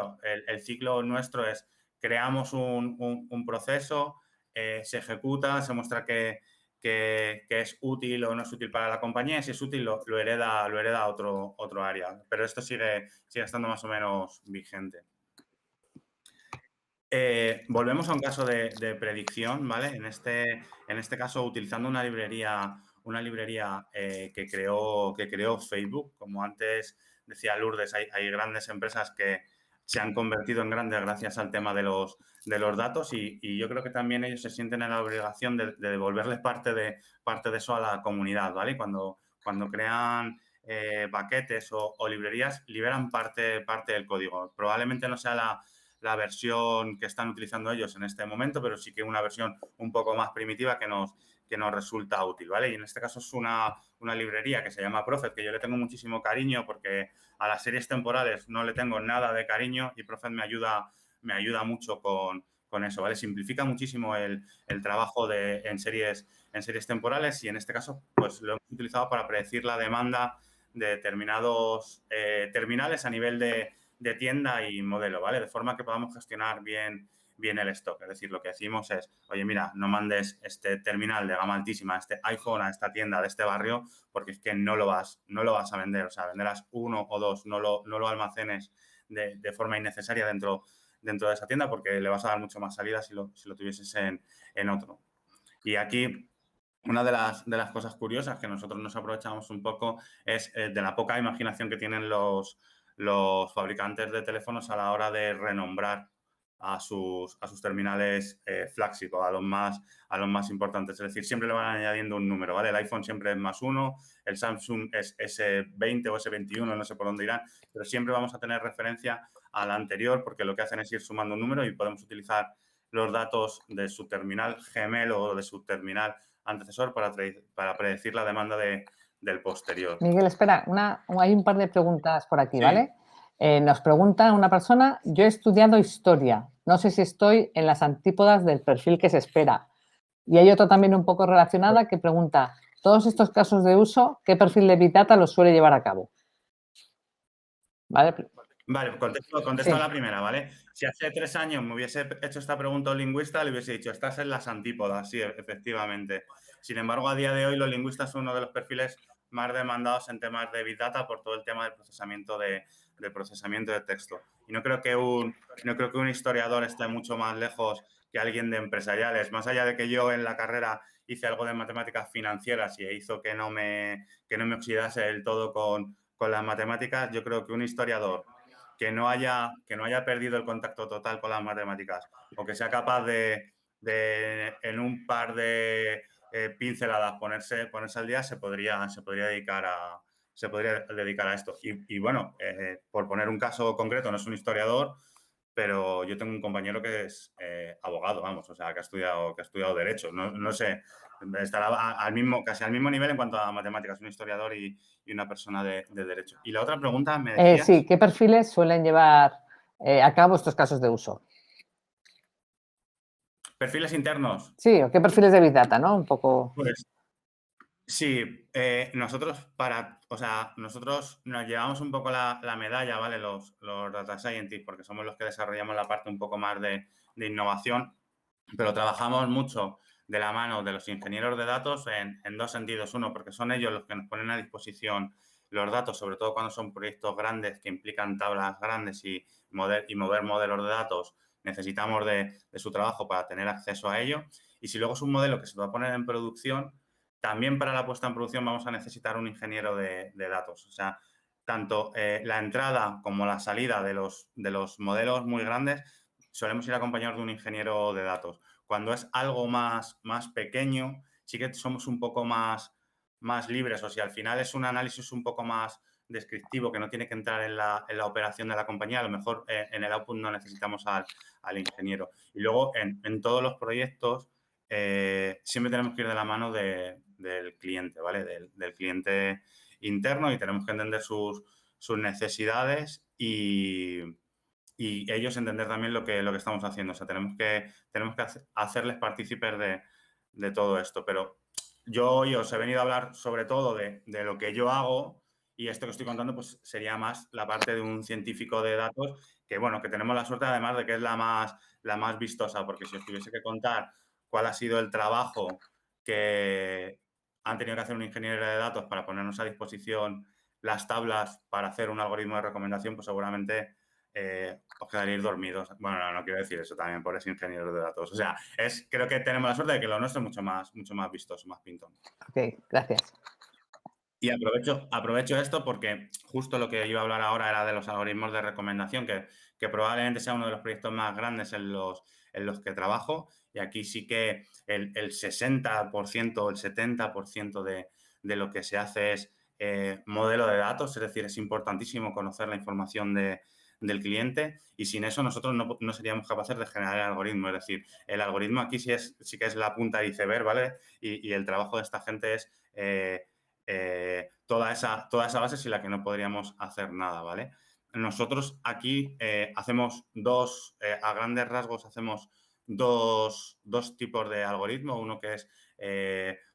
el ciclo nuestro es creamos un proceso, se ejecuta, se muestra que es útil o no es útil para la compañía y si es útil lo hereda otro área. Pero esto sigue estando más o menos vigente. Volvemos a un caso de predicción, ¿vale? En este caso, utilizando una librería que creó Facebook. Como antes decía Lourdes, hay grandes empresas que se han convertido en grandes gracias al tema de los datos y yo creo que también ellos se sienten en la obligación de devolverles parte de eso a la comunidad, ¿vale? Cuando crean paquetes o librerías, liberan parte del código. Probablemente no sea la versión que están utilizando ellos en este momento, pero sí que una versión un poco más primitiva que nos resulta útil, ¿vale? Y en este caso es una librería que se llama Prophet, que yo le tengo muchísimo cariño porque a las series temporales no le tengo nada de cariño y Prophet me ayuda mucho con eso, ¿vale? Simplifica muchísimo el trabajo en series temporales y en este caso pues lo hemos utilizado para predecir la demanda de determinados terminales a nivel de tienda y modelo, ¿vale? De forma que podamos gestionar bien el stock. Es decir, lo que decimos es, oye, mira, no mandes este terminal de gama altísima, este iPhone a esta tienda de este barrio, porque es que no lo vas a vender. O sea, venderás uno o dos, no lo almacenes de forma innecesaria dentro de esa tienda porque le vas a dar mucho más salida si lo tuvieses en otro. Y aquí una de las cosas curiosas que nosotros nos aprovechamos un poco es de la poca imaginación que tienen los fabricantes de teléfonos a la hora de renombrar a sus terminales flagship o a los más importantes. Es decir, siempre le van añadiendo un número, ¿vale? El iPhone siempre es +1, el Samsung es S20 o S21, no sé por dónde irán, pero siempre vamos a tener referencia a la anterior porque lo que hacen es ir sumando un número y podemos utilizar los datos de su terminal gemelo o de su terminal antecesor para predecir la demanda del posterior. Miguel, espera, hay un par de preguntas por aquí, Sí, ¿vale? Nos pregunta una persona, yo he estudiado historia, no sé si estoy en las antípodas del perfil que se espera. Y hay otra también un poco relacionada que pregunta, todos estos casos de uso, ¿qué perfil de Big Data los suele llevar a cabo? ¿Vale? vale, contesto a Sí. la primera, ¿vale? Si hace 3 años me hubiese hecho esta pregunta a un lingüista, le hubiese dicho, estás en las antípodas, sí, efectivamente. Sin embargo, a día de hoy los lingüistas son uno de los perfiles más demandados en temas de Big Data por todo el tema del procesamiento de texto. Y no creo que un historiador esté mucho más lejos que alguien de empresariales. Más allá de que yo en la carrera hice algo de matemáticas financieras y hizo que no me oxidase del todo con las matemáticas, yo creo que un historiador que no haya perdido el contacto total con las matemáticas o que sea capaz en un par de pinceladas ponerse al día, se podría dedicar a esto. Y bueno, por poner un caso concreto, no es un historiador, pero yo tengo un compañero que es abogado, vamos, o sea, que ha estudiado Derecho. No sé, estará casi al mismo nivel en cuanto a matemáticas, un historiador y una persona de Derecho. Y la otra pregunta me Sí, decías, ¿qué perfiles suelen llevar a cabo estos casos de uso? perfiles internos. Sí, o qué perfiles de Big Data, ¿no? Un poco. Pues sí, o sea, nosotros nos llevamos un poco la medalla, ¿vale? Los data scientists, porque somos los que desarrollamos la parte un poco más de innovación, pero trabajamos mucho de la mano de los ingenieros de datos en dos sentidos. Uno, porque son ellos los que nos ponen a disposición los datos, sobre todo cuando son proyectos grandes que implican tablas grandes y mover modelos de datos, necesitamos de su trabajo para tener acceso a ello. Y si luego es un modelo que se va a poner en producción, también para la puesta en producción vamos a necesitar un ingeniero de datos. O sea, tanto la entrada como la salida de los modelos muy grandes solemos ir acompañados de un ingeniero de datos. Cuando es algo más pequeño, sí que somos un poco más libres. O si al final es un análisis un poco más descriptivo que no tiene que entrar en la operación de la compañía, a lo mejor en el output no necesitamos al ingeniero. Y luego en todos los proyectos siempre tenemos que ir de la mano del cliente, ¿vale? Del cliente interno y tenemos que entender sus necesidades y ellos entender también lo que estamos haciendo. O sea, tenemos que hacerles partícipes de todo esto. Pero yo hoy os he venido a hablar sobre todo de lo que yo hago, Y esto que estoy contando, pues sería más la parte de un científico de datos que, bueno, que tenemos la suerte además de que es la más vistosa, porque si os tuviese que contar cuál ha sido el trabajo que han tenido que hacer un ingeniero de datos para ponernos a disposición las tablas para hacer un algoritmo de recomendación, pues seguramente os quedaríais dormidos. Bueno, no quiero decir eso también por ese ingeniero de datos. O sea, creo que tenemos la suerte de que lo nuestro es mucho más vistoso, más pintón. Ok, gracias. Y aprovecho esto porque justo lo que iba a hablar ahora era de los algoritmos de recomendación, que probablemente sea uno de los proyectos más grandes en los que trabajo. Y aquí sí que el 60% o el 70% de lo que se hace es modelo de datos, es decir, es importantísimo conocer la información del cliente y sin eso nosotros no seríamos capaces de generar el algoritmo. Es decir, el algoritmo aquí sí que es la punta de iceberg, ¿vale? Y el trabajo de esta gente es toda esa base sin la que no podríamos hacer nada, ¿vale? Nosotros aquí hacemos a grandes rasgos hacemos dos tipos de algoritmo. Uno que es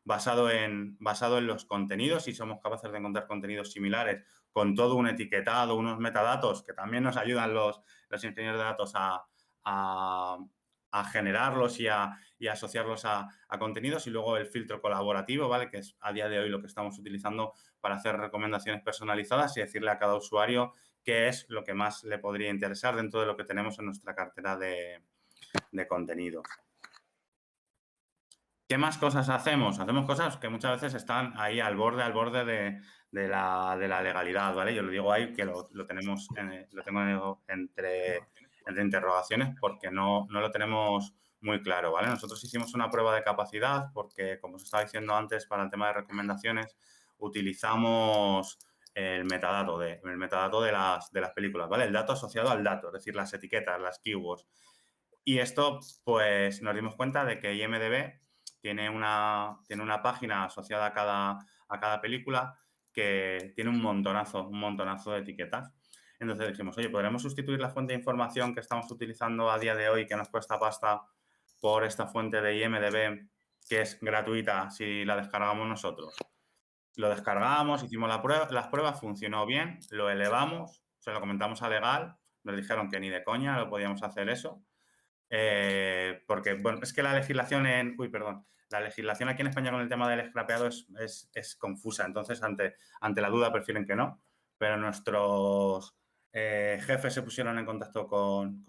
basado en los contenidos y somos capaces de encontrar contenidos similares con todo un etiquetado, unos metadatos que también nos ayudan los ingenieros de datos a generarlos y a asociarlos a contenidos, y luego el filtro colaborativo, ¿vale? Que es a día de hoy lo que estamos utilizando para hacer recomendaciones personalizadas y decirle a cada usuario qué es lo que más le podría interesar dentro de lo que tenemos en nuestra cartera de contenidos. ¿Qué más cosas hacemos? Hacemos cosas que muchas veces están ahí al borde de la legalidad, ¿vale? Yo lo digo ahí que lo tengo entre interrogaciones porque no lo tenemos muy claro, ¿vale? Nosotros hicimos una prueba de capacidad porque, como os estaba diciendo antes, para el tema de recomendaciones, utilizamos el metadato de las películas, ¿vale? El dato asociado al dato, es decir, las etiquetas, las keywords. Y esto, pues, nos dimos cuenta de que IMDb tiene una página asociada a cada película que tiene un montonazo de etiquetas. Entonces dijimos, oye, ¿podremos sustituir la fuente de información que estamos utilizando a día de hoy, que nos cuesta pasta, por esta fuente de IMDb, que es gratuita si la descargamos nosotros? Lo descargamos, hicimos las pruebas, funcionó bien, lo elevamos, se lo comentamos a Legal, nos dijeron que ni de coña lo podíamos hacer eso. Porque, bueno, es que la legislación la legislación aquí en España con el tema del scrapeado es confusa. Entonces, ante la duda prefieren que no. Pero nuestros jefes se pusieron en contacto con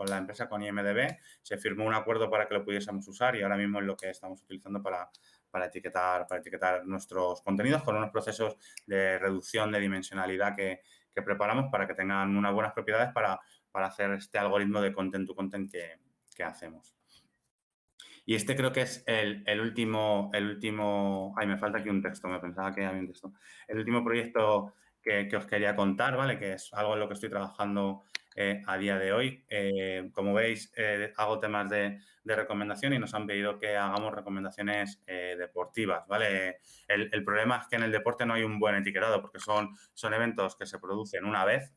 la empresa, con IMDb, se firmó un acuerdo para que lo pudiésemos usar y ahora mismo es lo que estamos utilizando para etiquetar nuestros contenidos con unos procesos de reducción de dimensionalidad que preparamos para que tengan unas buenas propiedades para hacer este algoritmo de content to content que hacemos. Y este creo que es el último... Ay, me falta aquí un texto, me pensaba que había un texto. El último proyecto que os quería contar, ¿vale? Que es algo en lo que estoy trabajando a día de hoy. Como veis, hago temas de recomendación y nos han pedido que hagamos recomendaciones deportivas, ¿vale? El problema es que en el deporte no hay un buen etiquetado porque son eventos que se producen una vez.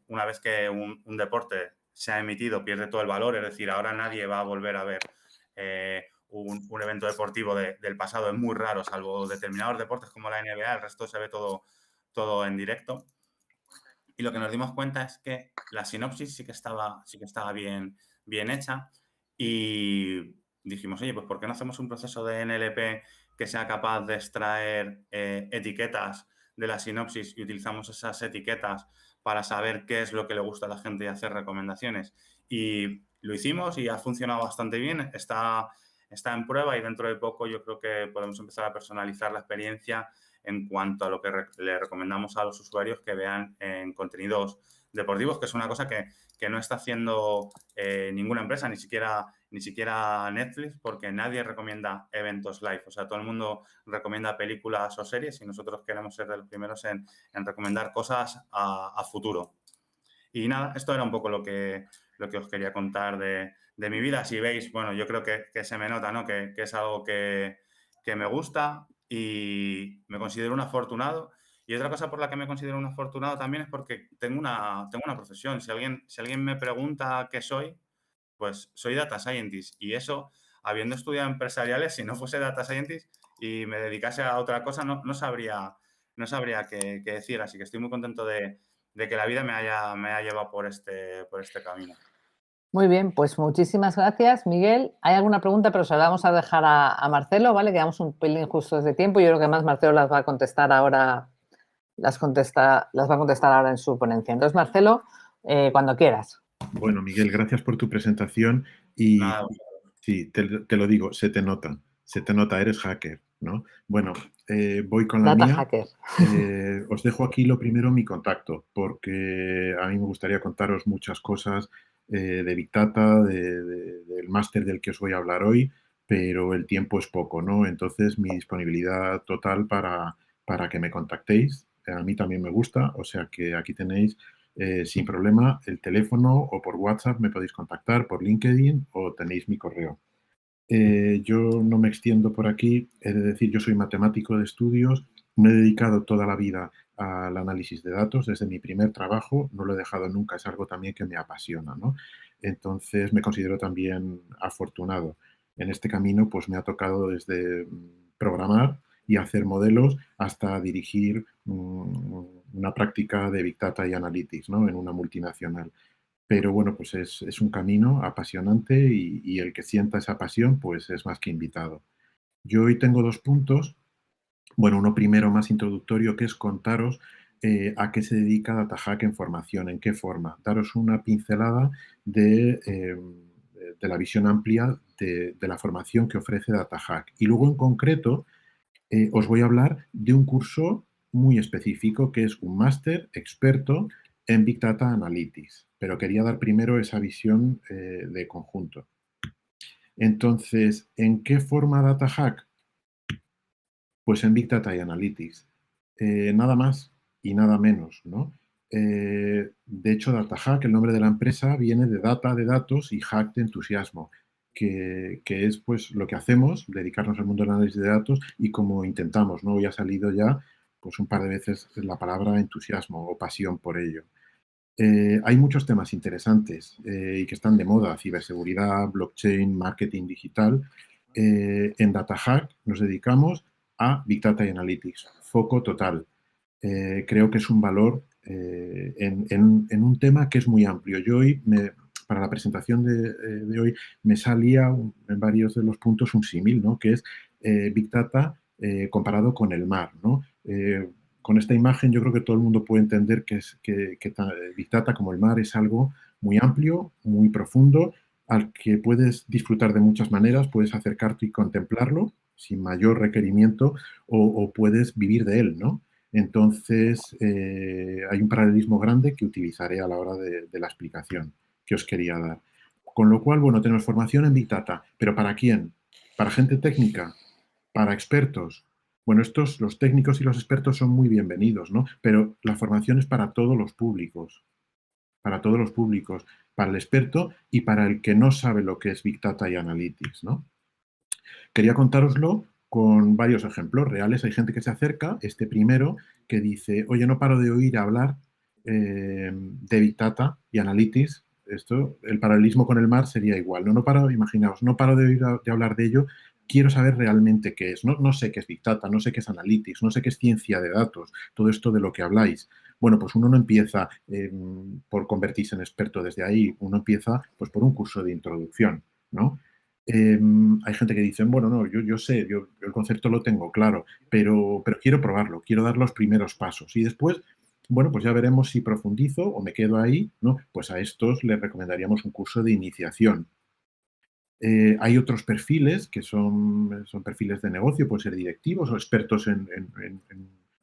Una vez que un deporte se ha emitido, pierde todo el valor, es decir, ahora nadie va a volver a ver un evento deportivo del pasado. Es muy raro, salvo determinados deportes como la NBA, el resto se ve todo en directo. Y lo que nos dimos cuenta es que la sinopsis sí que estaba bien hecha y dijimos, oye, pues ¿por qué no hacemos un proceso de NLP que sea capaz de extraer etiquetas de la sinopsis y utilizamos esas etiquetas para saber qué es lo que le gusta a la gente y hacer recomendaciones? Y lo hicimos y ha funcionado bastante bien, está en prueba y dentro de poco yo creo que podemos empezar a personalizar la experiencia en cuanto a lo que le recomendamos a los usuarios que vean en contenidos deportivos, que es una cosa que no está haciendo ninguna empresa, ni siquiera Netflix, porque nadie recomienda eventos live. O sea, todo el mundo recomienda películas o series y nosotros queremos ser de los primeros en recomendar cosas a futuro. Y nada, esto era un poco lo que os quería contar de mi vida. Si veis, bueno, yo creo que se me nota, ¿no? Que es algo que me gusta y me considero un afortunado. Y otra cosa por la que me considero un afortunado también es porque tengo una profesión. Si alguien me pregunta qué soy, pues soy Data Scientist. Y eso, habiendo estudiado empresariales, si no fuese Data Scientist y me dedicase a otra cosa, no sabría no sabría qué decir, así que estoy muy contento de que la vida me haya llevado por este camino. Muy bien, pues muchísimas gracias, Miguel. Hay alguna pregunta, pero se la vamos a dejar a Marcelo, ¿vale? Quedamos un pelín justos de tiempo. Yo creo que más Marcelo las va a contestar ahora, las va a contestar ahora en su ponencia. Entonces, Marcelo, cuando quieras. Bueno, Miguel, gracias por tu presentación y Nada, sí, te lo digo, se te nota, eres hacker, ¿no? Bueno, voy con la Data mía. hacker. Os dejo aquí lo primero mi contacto, porque a mí me gustaría contaros muchas cosas de Big Data, del máster del que os voy a hablar hoy, pero el tiempo es poco, ¿no? Entonces, mi disponibilidad total para que me contactéis, a mí también me gusta, o sea que aquí tenéis sin problema el teléfono o por WhatsApp me podéis contactar, por LinkedIn o tenéis mi correo. Yo no me extiendo por aquí, he de decir, yo soy matemático de estudios, me he dedicado toda la vida al análisis de datos desde mi primer trabajo, no lo he dejado nunca, es algo también que me apasiona, ¿no? Entonces me considero también afortunado. En este camino pues me ha tocado desde programar y hacer modelos hasta dirigir una práctica de Big Data y Analytics, ¿no? En una multinacional. Pero bueno, pues es un camino apasionante y el que sienta esa pasión, pues es más que invitado. Yo hoy tengo dos puntos. Bueno, uno primero más introductorio, que es contaros a qué se dedica DataHack en formación, en qué forma. Daros una pincelada de la visión amplia de la formación que ofrece DataHack. Y luego, en concreto, os voy a hablar de un curso muy específico que es un máster experto en Big Data Analytics, pero quería dar primero esa visión de conjunto. Entonces, ¿en qué forma DataHack? Pues en Big Data y Analytics. Nada más y nada menos, ¿no? De hecho, DataHack, el nombre de la empresa, viene de data, de datos, y hack de entusiasmo, que es pues lo que hacemos, dedicarnos al mundo del análisis de datos y como intentamos, ¿no? Hoy ha salido ya pues un par de veces la palabra entusiasmo o pasión por ello. Hay muchos temas interesantes y que están de moda, ciberseguridad, blockchain, marketing digital. En DataHack nos dedicamos a Big Data y Analytics, foco total. Creo que es un valor en un tema que es muy amplio. Yo hoy, para la presentación de hoy, me salía en varios de los puntos un símil, ¿no? Que es Big Data comparado con el mar, ¿no? Con esta imagen yo creo que todo el mundo puede entender que Big Data como el mar es algo muy amplio, muy profundo, al que puedes disfrutar de muchas maneras, puedes acercarte y contemplarlo sin mayor requerimiento o puedes vivir de él, ¿no? Entonces, hay un paralelismo grande que utilizaré a la hora de la explicación que os quería dar. Con lo cual, bueno, tenemos formación en Big Data, pero ¿para quién? ¿Para gente técnica? ¿Para expertos? Bueno, los técnicos y los expertos son muy bienvenidos, ¿no? Pero la formación es para todos los públicos, para todos los públicos, para el experto y para el que no sabe lo que es Big Data y Analytics, ¿no? Quería contároslo con varios ejemplos reales. Hay gente que se acerca, este primero, que dice, oye, no paro de oír hablar de Big Data y Analytics. Esto, el paralelismo con el mar sería igual. No paro, imaginaos, no paro de oír de hablar de ello, quiero saber realmente qué es. No sé qué es Big Data, no sé qué es Analytics, no sé qué es ciencia de datos, todo esto de lo que habláis. Bueno, pues uno no empieza por convertirse en experto desde ahí, uno empieza pues por un curso de introducción, ¿no? Hay gente que dice, bueno, no, yo sé, yo el concepto lo tengo claro, pero quiero probarlo, quiero dar los primeros pasos. Y después, bueno, pues ya veremos si profundizo o me quedo ahí, ¿no? Pues a estos les recomendaríamos un curso de iniciación. Hay otros perfiles que son perfiles de negocio, pueden ser directivos o expertos en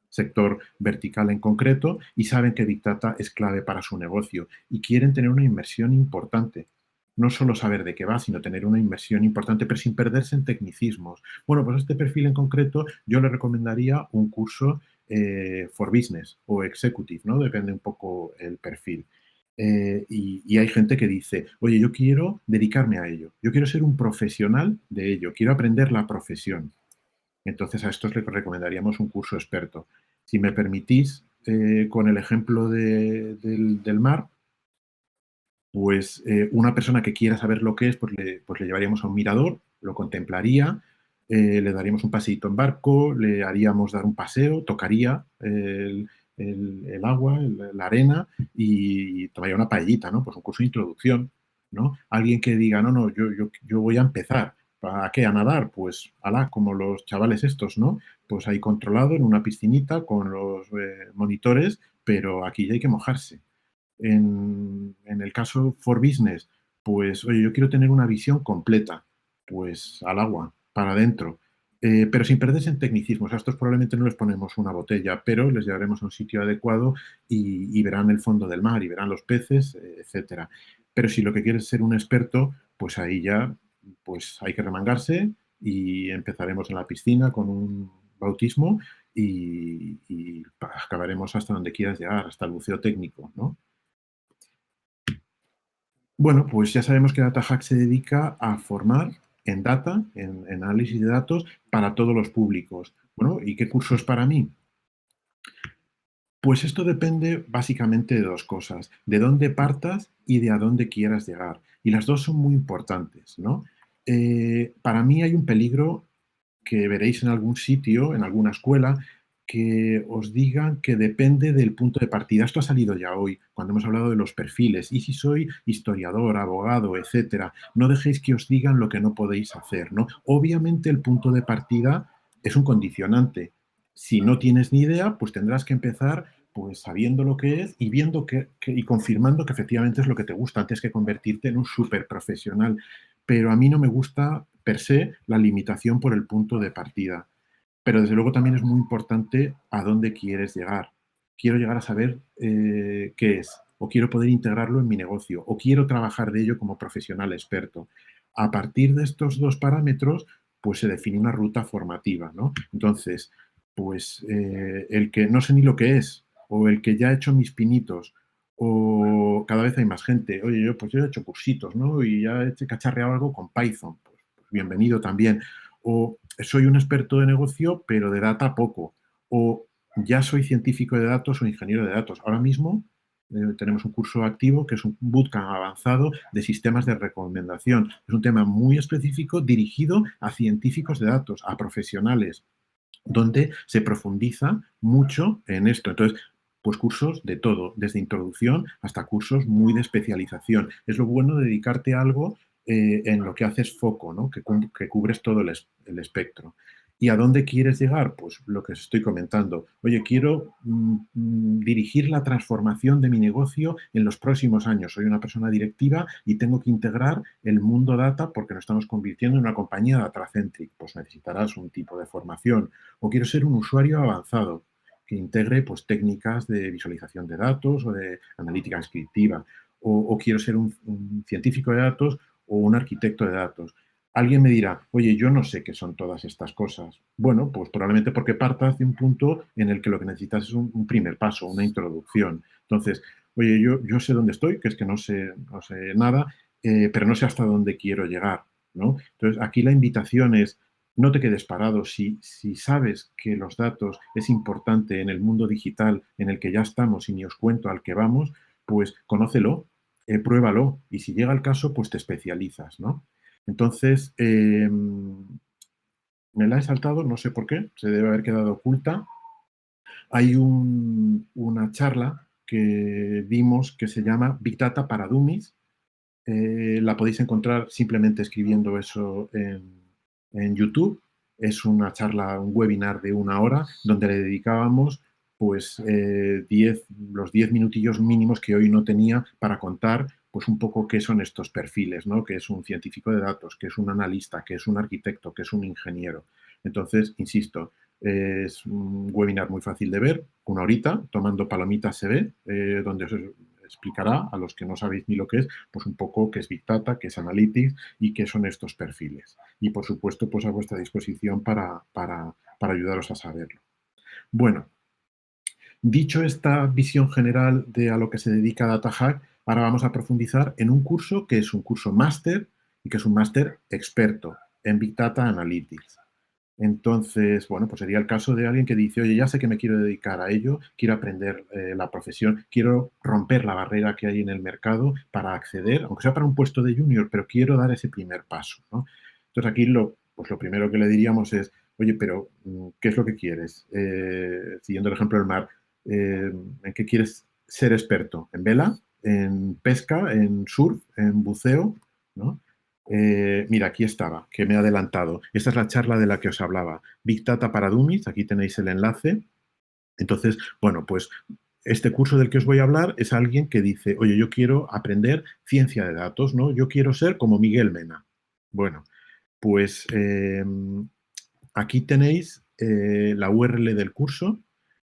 sector vertical en concreto y saben que Big Data es clave para su negocio y quieren tener una inversión importante. No solo saber de qué va, sino tener una inversión importante, pero sin perderse en tecnicismos. Bueno, pues a este perfil en concreto yo le recomendaría un curso for business o executive, ¿no? Depende un poco el perfil. Y hay gente que dice, oye, yo quiero dedicarme a ello, yo quiero ser un profesional de ello, quiero aprender la profesión. Entonces a estos les recomendaríamos un curso experto. Si me permitís, con el ejemplo del mar, pues una persona que quiera saber lo que es, pues le llevaríamos a un mirador, lo contemplaría, le daríamos un paseíto en barco, le haríamos dar un paseo, tocaría el agua, la arena y tomaría una paellita, ¿no? Pues un curso de introducción, ¿no? Alguien que diga, no, no, yo voy a empezar. ¿A qué? ¿A nadar? Pues, alá, como los chavales estos, ¿no? Pues ahí controlado en una piscinita con los monitores, pero aquí ya hay que mojarse. En el caso for business, pues, oye, yo quiero tener una visión completa, pues al agua, para adentro, pero sin perderse en tecnicismos. A estos probablemente no les ponemos una botella, pero les llevaremos a un sitio adecuado y verán el fondo del mar y verán los peces, etcétera. Pero si lo que quieres es ser un experto, pues ahí ya pues hay que remangarse y empezaremos en la piscina con un bautismo y acabaremos hasta donde quieras llegar, hasta el buceo técnico, ¿no? Bueno, pues ya sabemos que DataHack se dedica a formar en data, en análisis de datos, para todos los públicos. Bueno, ¿y qué curso es para mí? Pues esto depende básicamente de dos cosas, de dónde partas y de a dónde quieras llegar. Y las dos son muy importantes, ¿no? Para mí hay un peligro que veréis en algún sitio, en alguna escuela, que os digan que depende del punto de partida. Esto ha salido ya hoy, cuando hemos hablado de los perfiles. Y si soy historiador, abogado, etcétera, no dejéis que os digan lo que no podéis hacer, ¿no? Obviamente el punto de partida es un condicionante. Si no tienes ni idea, pues tendrás que empezar pues sabiendo lo que es y viendo y confirmando que efectivamente es lo que te gusta antes que convertirte en un súper profesional. Pero a mí no me gusta per se la limitación por el punto de partida. Pero desde luego también es muy importante a dónde quieres llegar. Quiero llegar a saber qué es, o quiero poder integrarlo en mi negocio, o quiero trabajar de ello como profesional experto. A partir de estos dos parámetros, pues se define una ruta formativa, ¿no? Entonces, pues el que no sé ni lo que es, o el que ya he hecho mis pinitos, o cada vez hay más gente, oye, yo he hecho cursitos, ¿no? Y ya he cacharreado algo con Python, pues bienvenido también. O soy un experto de negocio, pero de data poco. O ya soy científico de datos o ingeniero de datos. Ahora mismo tenemos un curso activo que es un bootcamp avanzado de sistemas de recomendación. Es un tema muy específico dirigido a científicos de datos, a profesionales, donde se profundiza mucho en esto. Entonces, pues cursos de todo, desde introducción hasta cursos muy de especialización. Es lo bueno de dedicarte a algo en lo que haces foco, ¿no? Que cubres todo el espectro. ¿Y a dónde quieres llegar? Pues lo que os estoy comentando. Oye, quiero dirigir la transformación de mi negocio en los próximos años. Soy una persona directiva y tengo que integrar el mundo data porque nos estamos convirtiendo en una compañía data-centric. Pues necesitarás un tipo de formación. O quiero ser un usuario avanzado que integre pues, técnicas de visualización de datos o de analítica descriptiva. O quiero ser un científico de datos o un arquitecto de datos. Alguien me dirá, oye, yo no sé qué son todas estas cosas. Bueno, pues probablemente porque partas de un punto en el que lo que necesitas es un primer paso, una introducción. Entonces, oye, yo sé dónde estoy, que es que no sé nada, pero no sé hasta dónde quiero llegar, ¿no? Entonces, aquí la invitación es, no te quedes parado. Si sabes que los datos es importante en el mundo digital en el que ya estamos y ni os cuento al que vamos, pues conócelo, pruébalo y si llega el caso, pues te especializas, ¿no? Entonces, me la he saltado, no sé por qué, se debe haber quedado oculta. Hay una charla que dimos que se llama Big Data para Dummies. La podéis encontrar simplemente escribiendo eso en YouTube. Es una charla, un webinar de 1 hora donde le dedicábamos pues los 10 minutillos mínimos que hoy no tenía para contar pues un poco qué son estos perfiles, ¿no? Qué es un científico de datos, qué es un analista, qué es un arquitecto, qué es un ingeniero. Entonces, insisto, es un webinar muy fácil de ver, 1 horita, tomando palomitas se ve, donde os explicará a los que no sabéis ni lo que es, pues un poco qué es Big Data, qué es Analytics y qué son estos perfiles. Y por supuesto, pues a vuestra disposición para ayudaros a saberlo. Bueno, dicho esta visión general de a lo que se dedica DataHack, ahora vamos a profundizar en un curso que es un curso máster y que es un máster experto en Big Data Analytics. Entonces, bueno, pues sería el caso de alguien que dice, oye, ya sé que me quiero dedicar a ello, quiero aprender la profesión, quiero romper la barrera que hay en el mercado para acceder, aunque sea para un puesto de junior, pero quiero dar ese primer paso, ¿no? Entonces, aquí pues lo primero que le diríamos es, oye, pero ¿qué es lo que quieres? Siguiendo el ejemplo del mar, ¿en qué quieres ser experto? ¿En vela? ¿En pesca? ¿En surf? ¿En buceo? ¿No? Mira, aquí estaba, que me he adelantado. Esta es la charla de la que os hablaba. Big Data para Dummies, aquí tenéis el enlace. Entonces, bueno, pues este curso del que os voy a hablar es alguien que dice, oye, yo quiero aprender ciencia de datos, ¿no? Yo quiero ser como Miguel Mena. Bueno, pues aquí tenéis la URL del curso.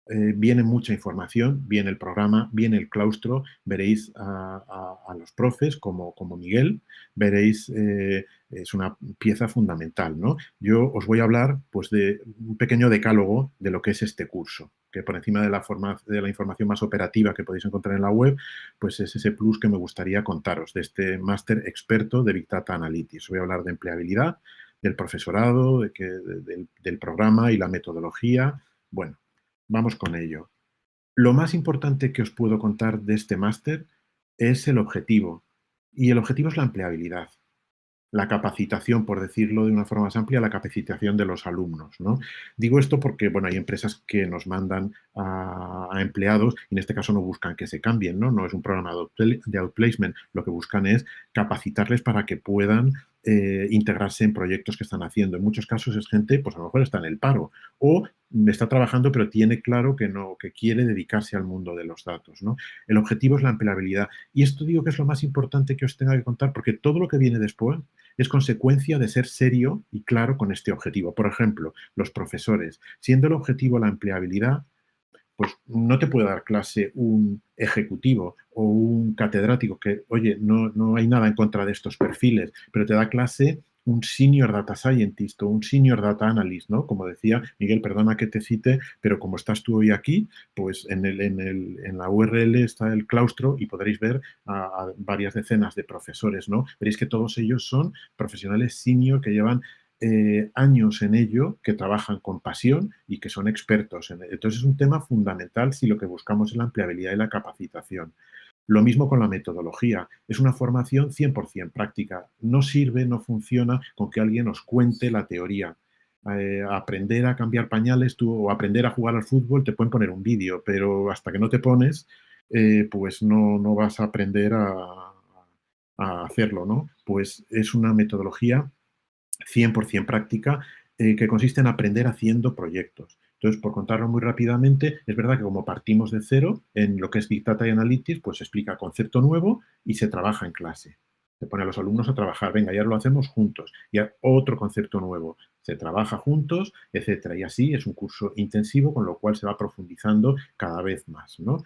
Viene mucha información, viene el programa, viene el claustro, veréis a los profes como Miguel, veréis, es una pieza fundamental, ¿no? Yo os voy a hablar pues, de un pequeño decálogo de lo que es este curso, que por encima de la información más operativa que podéis encontrar en la web, pues es ese plus que me gustaría contaros de este máster experto de Big Data Analytics. Os voy a hablar de empleabilidad, del profesorado, del programa y la metodología. Bueno, vamos con ello. Lo más importante que os puedo contar de este máster es el objetivo. Y el objetivo es la empleabilidad, la capacitación, por decirlo de una forma más amplia, la capacitación de los alumnos, ¿no? Digo esto porque, bueno, hay empresas que nos mandan a empleados y en este caso no buscan que se cambien, ¿no? No es un programa de outplacement, lo que buscan es capacitarles para que puedan integrarse en proyectos que están haciendo. En muchos casos es gente, pues a lo mejor está en el paro o está trabajando pero tiene claro que no, que quiere dedicarse al mundo de los datos, ¿no? El objetivo es la empleabilidad. Y esto digo que es lo más importante que os tenga que contar porque todo lo que viene después es consecuencia de ser serio y claro con este objetivo. Por ejemplo, los profesores, siendo el objetivo la empleabilidad, pues no te puede dar clase un ejecutivo o un catedrático que, oye, no hay nada en contra de estos perfiles, pero te da clase un senior data scientist o un senior data analyst, ¿no? Como decía Miguel, perdona que te cite, pero como estás tú hoy aquí, pues en la URL está el claustro y podréis ver a varias decenas de profesores, ¿no? Veréis que todos ellos son profesionales senior que llevan años en ello, que trabajan con pasión y que son expertos en ello. Entonces es un tema fundamental si lo que buscamos es la empleabilidad y la capacitación. Lo mismo con la metodología. Es una formación 100% práctica. No sirve, no funciona con que alguien os cuente la teoría. Aprender a cambiar pañales o aprender a jugar al fútbol te pueden poner un vídeo, pero hasta que no te pones, pues no vas a aprender a hacerlo, ¿no? Pues es una metodología 100% práctica, que consiste en aprender haciendo proyectos. Entonces, por contarlo muy rápidamente, es verdad que como partimos de cero en lo que es Big Data y Analytics, pues se explica concepto nuevo y se trabaja en clase. Se pone a los alumnos a trabajar, venga, ya lo hacemos juntos. Y otro concepto nuevo, se trabaja juntos, etcétera. Y así es un curso intensivo, con lo cual se va profundizando cada vez más, ¿no?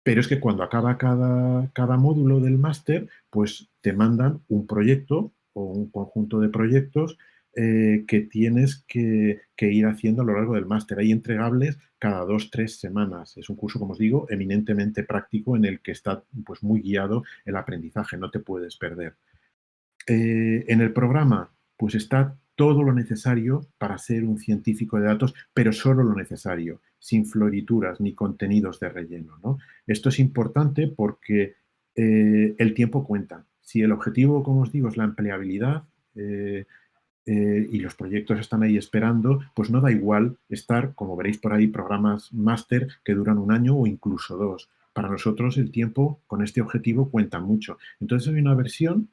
Pero es que cuando acaba cada módulo del máster, pues te mandan un proyecto o un conjunto de proyectos que tienes que ir haciendo a lo largo del máster. Hay entregables cada 2, 3 semanas. Es un curso, como os digo, eminentemente práctico en el que está pues, muy guiado el aprendizaje, no te puedes perder. En el programa, pues está todo lo necesario para ser un científico de datos, pero solo lo necesario, sin florituras ni contenidos de relleno, ¿no? Esto es importante porque el tiempo cuenta. Si el objetivo, como os digo, es la empleabilidad y los proyectos están ahí esperando, pues no da igual estar, como veréis por ahí, programas máster que duran 1 año o incluso 2. Para nosotros el tiempo con este objetivo cuenta mucho. Entonces hay una versión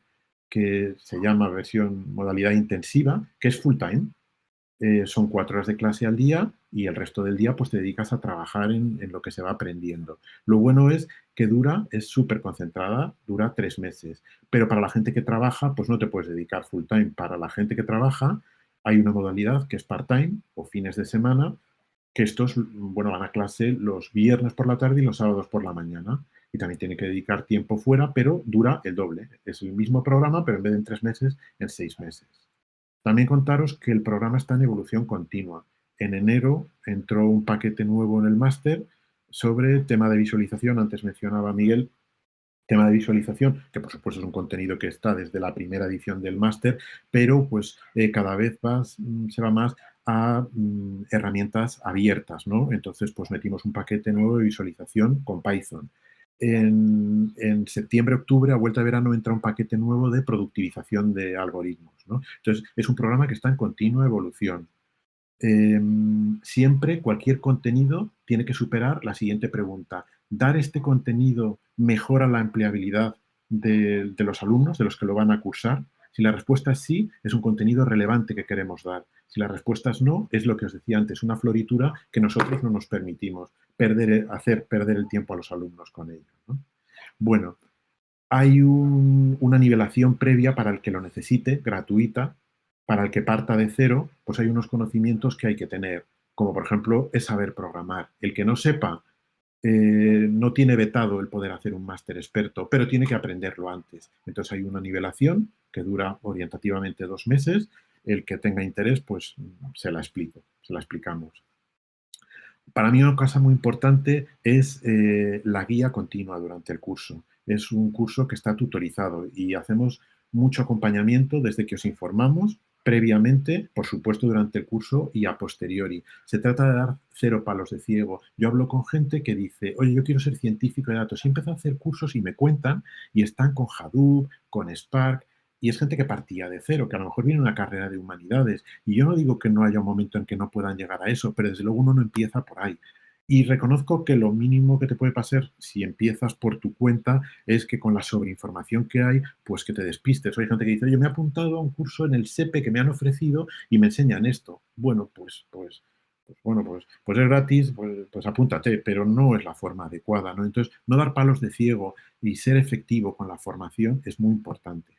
que se llama versión modalidad intensiva, que es full time. Son 4 horas de clase al día y el resto del día pues te dedicas a trabajar en lo que se va aprendiendo. Lo bueno es que es súper concentrada, dura 3 meses. Pero para la gente que trabaja, pues no te puedes dedicar full time. Para la gente que trabaja, hay una modalidad que es part-time o fines de semana, que estos, bueno, van a clase los viernes por la tarde y los sábados por la mañana. Y también tienen que dedicar tiempo fuera, pero dura el doble. Es el mismo programa, pero en vez de en 3 meses, en 6 meses. También contaros que el programa está en evolución continua. En enero entró un paquete nuevo en el máster sobre tema de visualización. Antes mencionaba Miguel, tema de visualización, que por supuesto es un contenido que está desde la primera edición del máster, pero pues cada vez se va más a herramientas abiertas, ¿no? Entonces pues metimos un paquete nuevo de visualización con Python. En septiembre, octubre, a vuelta de verano, entra un paquete nuevo de productivización de algoritmos, ¿no? Entonces, es un programa que está en continua evolución. Siempre cualquier contenido tiene que superar la siguiente pregunta. ¿Dar este contenido mejora la empleabilidad de los alumnos, de los que lo van a cursar? Si la respuesta es sí, es un contenido relevante que queremos dar. Si la respuesta es no, es lo que os decía antes, una floritura que nosotros no nos permitimos, hacer perder el tiempo a los alumnos con ello, ¿no? Bueno, hay una nivelación previa para el que lo necesite, gratuita. Para el que parta de cero, pues hay unos conocimientos que hay que tener, como por ejemplo es saber programar. El que no sepa no tiene vetado el poder hacer un máster experto, pero tiene que aprenderlo antes. Entonces hay una nivelación que dura orientativamente 2 meses. El que tenga interés, pues se la explico, se la explicamos. Para mí una cosa muy importante es la guía continua durante el curso. Es un curso que está tutorizado y hacemos mucho acompañamiento desde que os informamos previamente, por supuesto durante el curso y a posteriori. Se trata de dar 0 palos de ciego. Yo hablo con gente que dice, oye, yo quiero ser científico de datos. Y empiezan a hacer cursos y me cuentan y están con Hadoop, con Spark, y es gente que partía de cero, que a lo mejor viene una carrera de humanidades. Y yo no digo que no haya un momento en que no puedan llegar a eso, pero desde luego uno no empieza por ahí. Y reconozco que lo mínimo que te puede pasar si empiezas por tu cuenta es que con la sobreinformación que hay, pues que te despistes. Hay gente que dice, oye, me he apuntado a un curso en el SEPE que me han ofrecido y me enseñan esto. Bueno, pues es gratis, pues apúntate, pero no es la forma adecuada, ¿no? Entonces, no dar palos de ciego y ser efectivo con la formación es muy importante.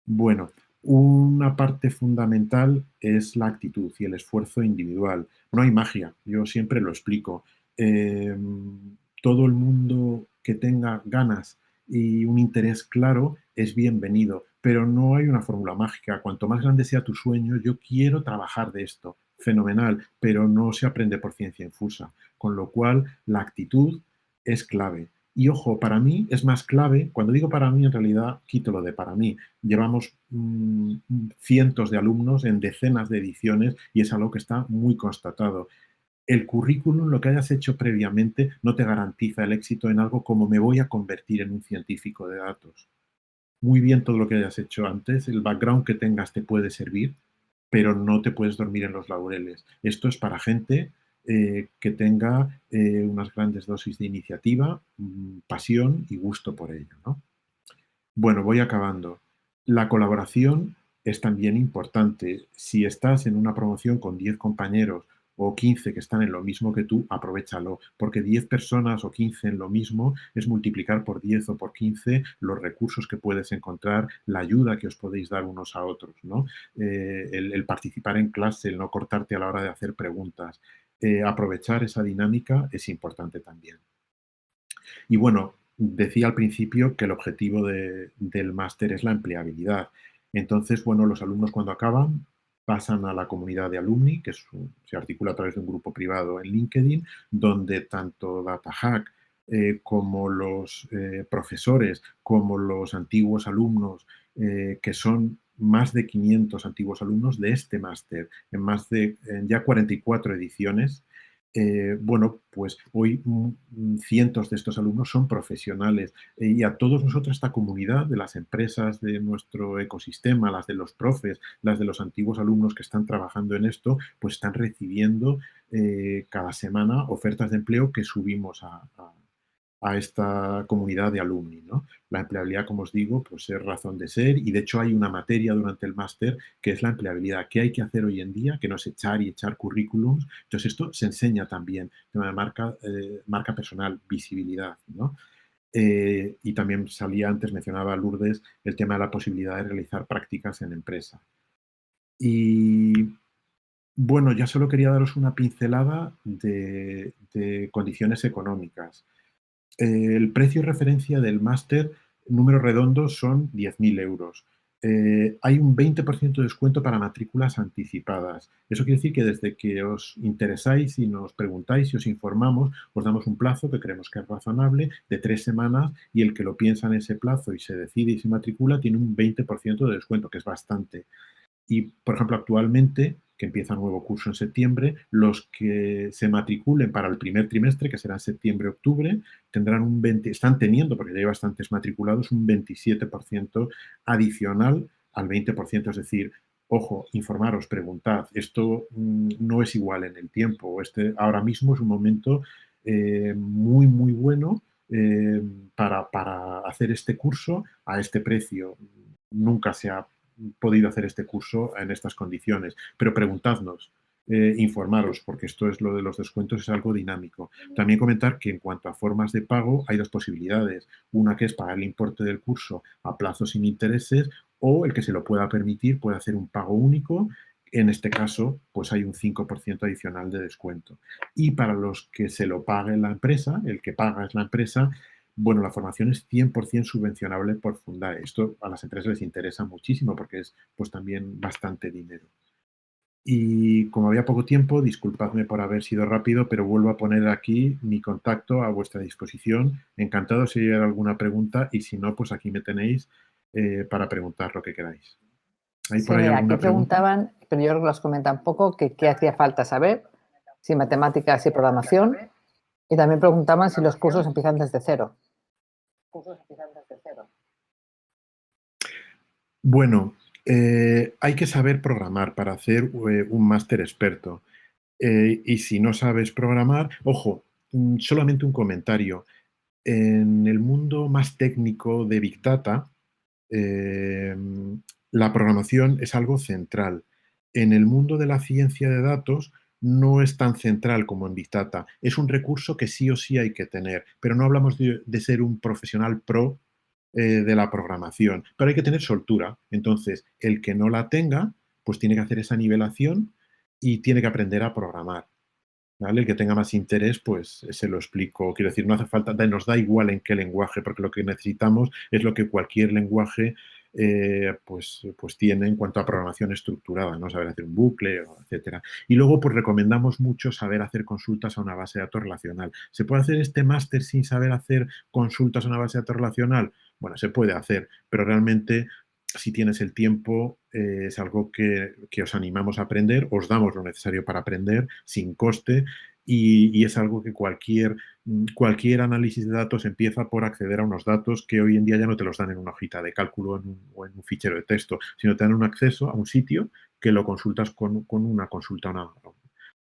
Bueno, una parte fundamental es la actitud y el esfuerzo individual. No hay magia, yo siempre lo explico. Todo el mundo que tenga ganas y un interés claro es bienvenido, pero no hay una fórmula mágica. Cuanto más grande sea tu sueño, yo quiero trabajar de esto, fenomenal, pero no se aprende por ciencia infusa. Con lo cual, la actitud es clave. Y ojo, para mí es más clave, cuando digo para mí, en realidad quito lo de para mí. Llevamos cientos de alumnos en decenas de ediciones y es algo que está muy constatado. El currículum, lo que hayas hecho previamente, no te garantiza el éxito en algo como me voy a convertir en un científico de datos. Muy bien todo lo que hayas hecho antes, el background que tengas te puede servir, pero no te puedes dormir en los laureles. Esto es para gente que tenga unas grandes dosis de iniciativa, pasión y gusto por ello, ¿no? Bueno, voy acabando. La colaboración es también importante. Si estás en una promoción con 10 compañeros o 15 que están en lo mismo que tú, aprovéchalo, porque 10 personas o 15 en lo mismo es multiplicar por 10 o por 15 los recursos que puedes encontrar, la ayuda que os podéis dar unos a otros, ¿no? El participar en clase, el no cortarte a la hora de hacer preguntas, aprovechar esa dinámica es importante también. Y bueno, decía al principio que el objetivo del máster es la empleabilidad. Entonces, bueno, los alumnos cuando acaban pasan a la comunidad de alumni, que se articula a través de un grupo privado en LinkedIn, donde tanto DataHack como los profesores, como los antiguos alumnos, que son más de 500 antiguos alumnos de este máster, en ya 44 ediciones. Bueno, pues hoy cientos de estos alumnos son profesionales y a todos nosotros esta comunidad de las empresas de nuestro ecosistema, las de los profes, las de los antiguos alumnos que están trabajando en esto, pues están recibiendo cada semana ofertas de empleo que subimos a esta comunidad de alumni, ¿no? La empleabilidad, como os digo, pues es razón de ser y de hecho hay una materia durante el máster que es la empleabilidad. ¿Qué hay que hacer hoy en día? Que no es echar y echar currículums. Entonces esto se enseña también, tema de marca personal, visibilidad, ¿no? Y también salía antes, mencionaba Lourdes, el tema de la posibilidad de realizar prácticas en empresa. Y bueno, ya solo quería daros una pincelada de condiciones económicas. El precio de referencia del máster, números redondos, son 10.000 euros. Hay un 20% de descuento para matrículas anticipadas. Eso quiere decir que desde que os interesáis y nos preguntáis y os informamos, os damos un plazo que creemos que es razonable de 3 semanas y el que lo piensa en ese plazo y se decide y se matricula tiene un 20% de descuento, que es bastante. Y, por ejemplo, actualmente que empieza un nuevo curso en septiembre. Los que se matriculen para el primer trimestre, que será septiembre-octubre, tendrán están teniendo, porque ya hay bastantes matriculados, un 27% adicional al 20%, es decir, ojo, informaros, preguntad, esto no es igual en el tiempo, ahora mismo es un momento muy, muy bueno para hacer este curso a este precio. Nunca se ha podido hacer este curso en estas condiciones, pero preguntadnos, informaros, porque esto es lo de los descuentos, es algo dinámico. También comentar que en cuanto a formas de pago hay dos posibilidades, una que es pagar el importe del curso a plazos sin intereses, o el que se lo pueda permitir puede hacer un pago único. En este caso, pues hay un 5% adicional de descuento. Y para los que se lo pague la empresa, el que paga es la empresa, bueno, la formación es 100% subvencionable por Fundae. Esto a las empresas les interesa muchísimo porque es pues también bastante dinero. Y como había poco tiempo, disculpadme por haber sido rápido, pero vuelvo a poner aquí mi contacto a vuestra disposición. Encantado si hay alguna pregunta y si no, pues aquí me tenéis para preguntar lo que queráis. ¿Hay Sí, por ahí mira, alguna aquí pregunta? preguntaban, pero yo creo que los comenta un poco, que qué hacía falta saber, si matemáticas y programación, y también preguntaban si los cursos empiezan desde cero. Bueno, hay que saber programar para hacer un máster experto. Y si no sabes programar, ojo, solamente un comentario. En el mundo más técnico de Big Data, la programación es algo central. En el mundo de la ciencia de datos no es tan central como en Big Data. Es un recurso que sí o sí hay que tener, pero no hablamos de ser un profesional pro de la programación, pero hay que tener soltura. Entonces, el que no la tenga, pues tiene que hacer esa nivelación y tiene que aprender a programar. ¿Vale? El que tenga más interés, pues se lo explico. Quiero decir, no hace falta, nos da igual en qué lenguaje, porque lo que necesitamos es lo que cualquier lenguaje pues tiene en cuanto a programación estructurada, ¿no? Saber hacer un bucle, etcétera. Y luego, pues recomendamos mucho saber hacer consultas a una base de datos relacional. ¿Se puede hacer este máster sin saber hacer consultas a una base de datos relacional? Bueno, se puede hacer, pero realmente si tienes el tiempo, es algo que os animamos a aprender, os damos lo necesario para aprender sin coste y es algo que cualquier análisis de datos empieza por acceder a unos datos que hoy en día ya no te los dan en una hojita de cálculo o en un fichero de texto, sino te dan un acceso a un sitio que lo consultas con una consulta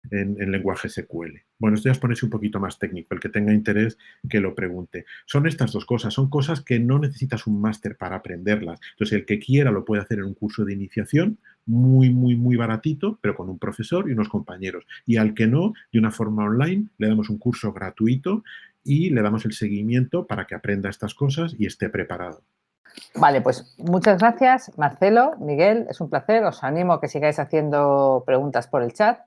en lenguaje SQL. Bueno, esto ya es ponerse un poquito más técnico. El que tenga interés, que lo pregunte. Son estas dos cosas. Son cosas que no necesitas un máster para aprenderlas. Entonces, el que quiera lo puede hacer en un curso de iniciación, muy, muy, muy baratito, pero con un profesor y unos compañeros. Y al que no, de una forma online, le damos un curso gratuito y le damos el seguimiento para que aprenda estas cosas y esté preparado. Vale, pues muchas gracias, Marcelo, Miguel, es un placer. Os animo a que sigáis haciendo preguntas por el chat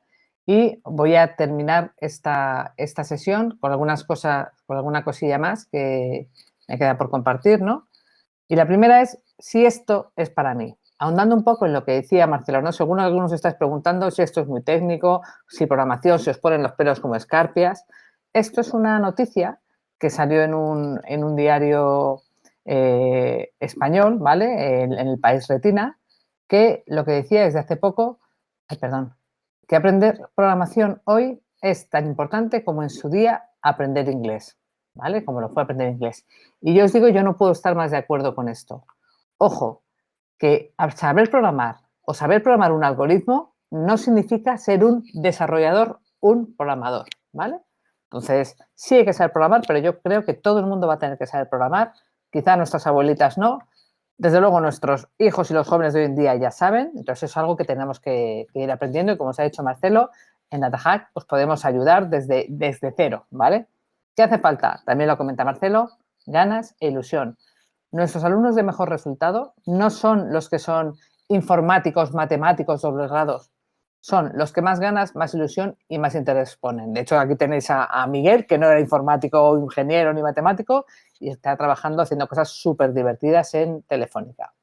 y voy a terminar esta sesión con algunas cosas, con alguna cosilla más que me queda por compartir, ¿no? Y la primera es si esto es para mí. Ahondando un poco en lo que decía Marcelo, ¿no? Según algunos estáis preguntando si esto es muy técnico, si programación, si os ponen los pelos como escarpias. Esto es una noticia que salió en un diario español, ¿vale? En el país Retina, que lo que decía desde hace poco, que aprender programación hoy es tan importante como en su día aprender inglés, ¿vale? Como lo fue aprender inglés. Y yo os digo, yo no puedo estar más de acuerdo con esto. Ojo, que saber programar o saber programar un algoritmo no significa ser un desarrollador, un programador, ¿vale? Entonces, sí hay que saber programar, pero yo creo que todo el mundo va a tener que saber programar. Quizá nuestras abuelitas no. Desde luego, nuestros hijos y los jóvenes de hoy en día ya saben. Entonces, es algo que tenemos que ir aprendiendo. Y como os ha dicho Marcelo, en DataHack os podemos ayudar desde cero, ¿vale? ¿Qué hace falta? También lo comenta Marcelo, ganas e ilusión. Nuestros alumnos de mejor resultado no son los que son informáticos, matemáticos, dobles grados. Son los que más ganas, más ilusión y más interés ponen. De hecho, aquí tenéis a Miguel, que no era informático, ingeniero ni matemático, y está trabajando haciendo cosas súper divertidas en Telefónica.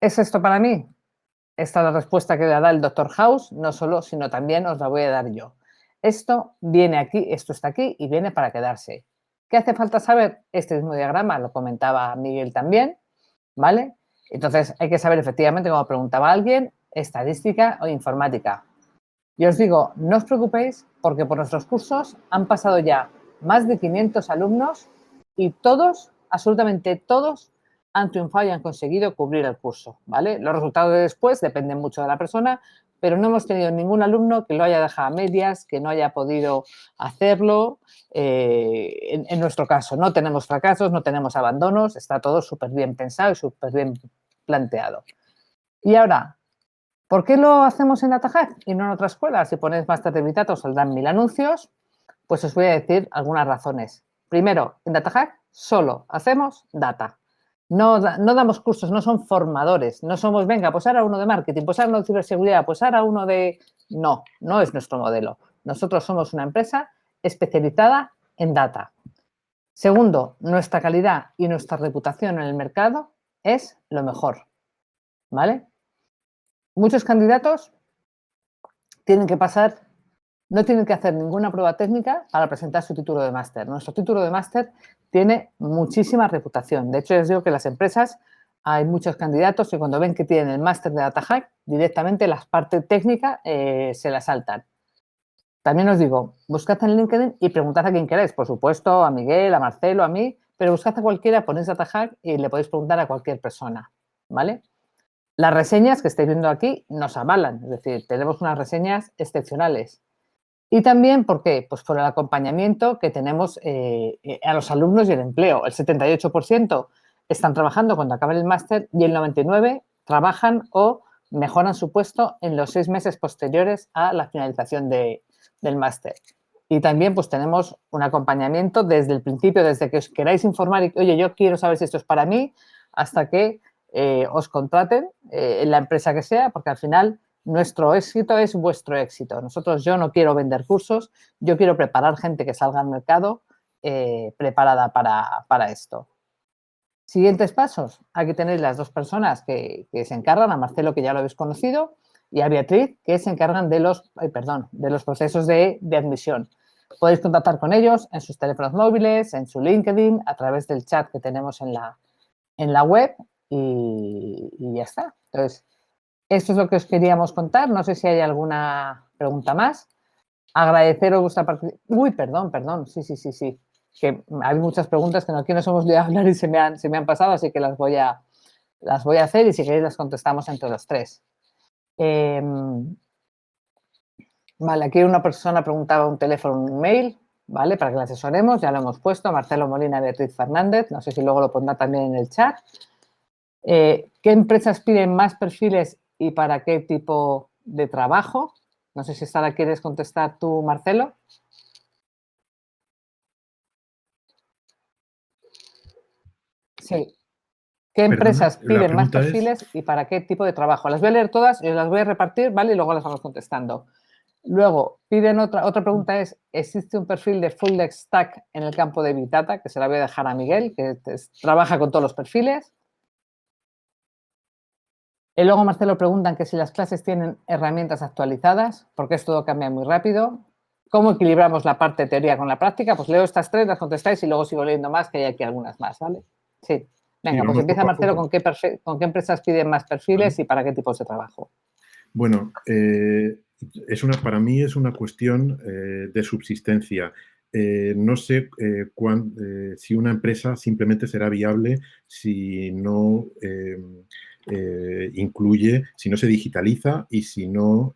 ¿Es esto para mí? Esta es la respuesta que le da el Dr. House, no solo, sino también os la voy a dar yo. Esto viene aquí, esto está aquí y viene para quedarse. ¿Qué hace falta saber? Este mismo diagrama lo comentaba Miguel también, ¿vale? Entonces hay que saber efectivamente, como preguntaba alguien, estadística o informática. Y os digo, no os preocupéis porque por nuestros cursos han pasado ya más de 500 alumnos y todos, absolutamente todos, han triunfado y han conseguido cubrir el curso, ¿vale? Los resultados de después dependen mucho de la persona, pero no hemos tenido ningún alumno que lo haya dejado a medias, que no haya podido hacerlo. En nuestro caso, no tenemos fracasos, no tenemos abandonos, está todo súper bien pensado y súper bien planteado. Y ahora, ¿por qué lo hacemos en DataHack y no en otra escuela? Si ponéis Máster de Big Data os saldrán 1000 anuncios, pues os voy a decir algunas razones. Primero, en DataHack solo hacemos data. No damos cursos, no son formadores, no somos, venga, pues ahora uno de marketing, pues ahora uno de ciberseguridad, pues ahora uno de... No, no es nuestro modelo. Nosotros somos una empresa especializada en data. Segundo, nuestra calidad y nuestra reputación en el mercado es lo mejor, ¿vale? Muchos candidatos tienen que pasar, no tienen que hacer ninguna prueba técnica para presentar su título de máster. Nuestro título de máster tiene muchísima reputación. De hecho, les digo que las empresas, hay muchos candidatos que cuando ven que tienen el máster de DataHack, directamente la parte técnica se la saltan. También os digo, buscad en LinkedIn y preguntad a quien queráis, por supuesto, a Miguel, a Marcelo, a mí, pero buscad a cualquiera, ponéis DataHack y le podéis preguntar a cualquier persona, ¿vale? Las reseñas que estáis viendo aquí nos avalan, es decir, tenemos unas reseñas excepcionales. Y también, ¿por qué? Pues por el acompañamiento que tenemos a los alumnos y el empleo. El 78% están trabajando cuando acaben el máster y el 99% trabajan o mejoran su puesto en los 6 meses posteriores a la finalización del máster. Y también pues tenemos un acompañamiento desde el principio, desde que os queráis informar y, oye, yo quiero saber si esto es para mí, hasta que os contraten en la empresa que sea, porque al final nuestro éxito es vuestro éxito. Yo no quiero vender cursos, yo quiero preparar gente que salga al mercado preparada para esto. Siguientes pasos. Aquí tenéis las dos personas que se encargan, a Marcelo, que ya lo habéis conocido, y a Beatriz, que se encargan de los procesos de admisión. Podéis contactar con ellos en sus teléfonos móviles, en su LinkedIn, a través del chat que tenemos en la web y ya está. Entonces, esto es lo que os queríamos contar. No sé si hay alguna pregunta más. Agradeceros vuestra participación. Uy, perdón. Sí. Que hay muchas preguntas que aquí nos hemos liado a hablar y se me han pasado, así que las voy a hacer y si queréis las contestamos entre los tres. Vale, aquí una persona preguntaba un teléfono, un mail, ¿vale? Para que la asesoremos, ya lo hemos puesto, Marcelo Molina, Beatriz Fernández, no sé si luego lo pondrá también en el chat. ¿Qué empresas piden más perfiles y para qué tipo de trabajo? No sé si esta la quieres contestar tú, Marcelo. Sí. ¿Qué empresas piden más perfiles y para qué tipo de trabajo? Las voy a leer todas y las voy a repartir, ¿vale? Y luego las vamos contestando. Luego, piden otra pregunta es, ¿existe un perfil de full stack en el campo de Big Data? Que se la voy a dejar a Miguel, que trabaja con todos los perfiles. Y luego, Marcelo, preguntan que si las clases tienen herramientas actualizadas, porque esto todo cambia muy rápido. ¿Cómo equilibramos la parte de teoría con la práctica? Pues leo estas tres, las contestáis y luego sigo leyendo más, que hay aquí algunas más, ¿vale? Sí. Venga, pues empieza Marcelo con qué empresas piden más perfiles y para qué tipos de trabajo. Bueno, para mí es una cuestión de subsistencia. No sé si una empresa simplemente será viable si no incluye, si no se digitaliza y si no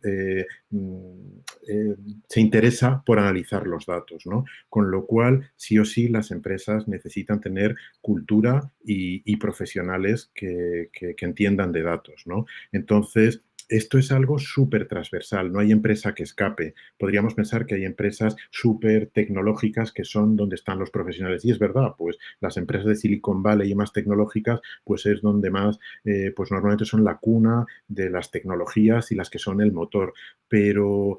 se interesa por analizar los datos, ¿no? Con lo cual, sí o sí, las empresas necesitan tener cultura y profesionales que entiendan de datos, ¿no? Entonces, esto es algo súper transversal, no hay empresa que escape. Podríamos pensar que hay empresas súper tecnológicas que son donde están los profesionales. Y es verdad, pues las empresas de Silicon Valley y más tecnológicas, pues es donde más, pues normalmente son la cuna de las tecnologías y las que son el motor. Pero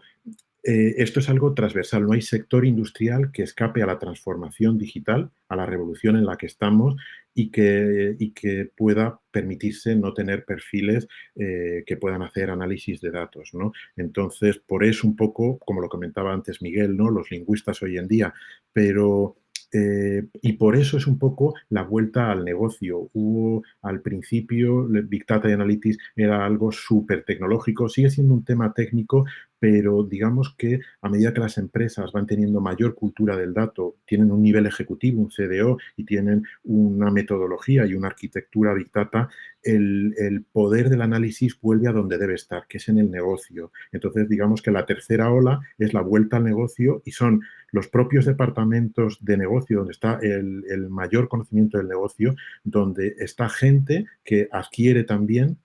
esto es algo transversal, no hay sector industrial que escape a la transformación digital, a la revolución en la que estamos y que pueda permitirse no tener perfiles que puedan hacer análisis de datos, ¿no? Entonces, por eso un poco, como lo comentaba antes Miguel, ¿no? Los lingüistas hoy en día, pero Y por eso es un poco la vuelta al negocio. Hubo al principio, Big Data y Analytics era algo súper tecnológico, sigue siendo un tema técnico, pero digamos que a medida que las empresas van teniendo mayor cultura del dato, tienen un nivel ejecutivo, un CDO, y tienen una metodología y una arquitectura Big Data, el poder del análisis vuelve a donde debe estar, que es en el negocio. Entonces, digamos que la tercera ola es la vuelta al negocio y son los propios departamentos de negocio, donde está el mayor conocimiento del negocio, donde está gente que adquiere también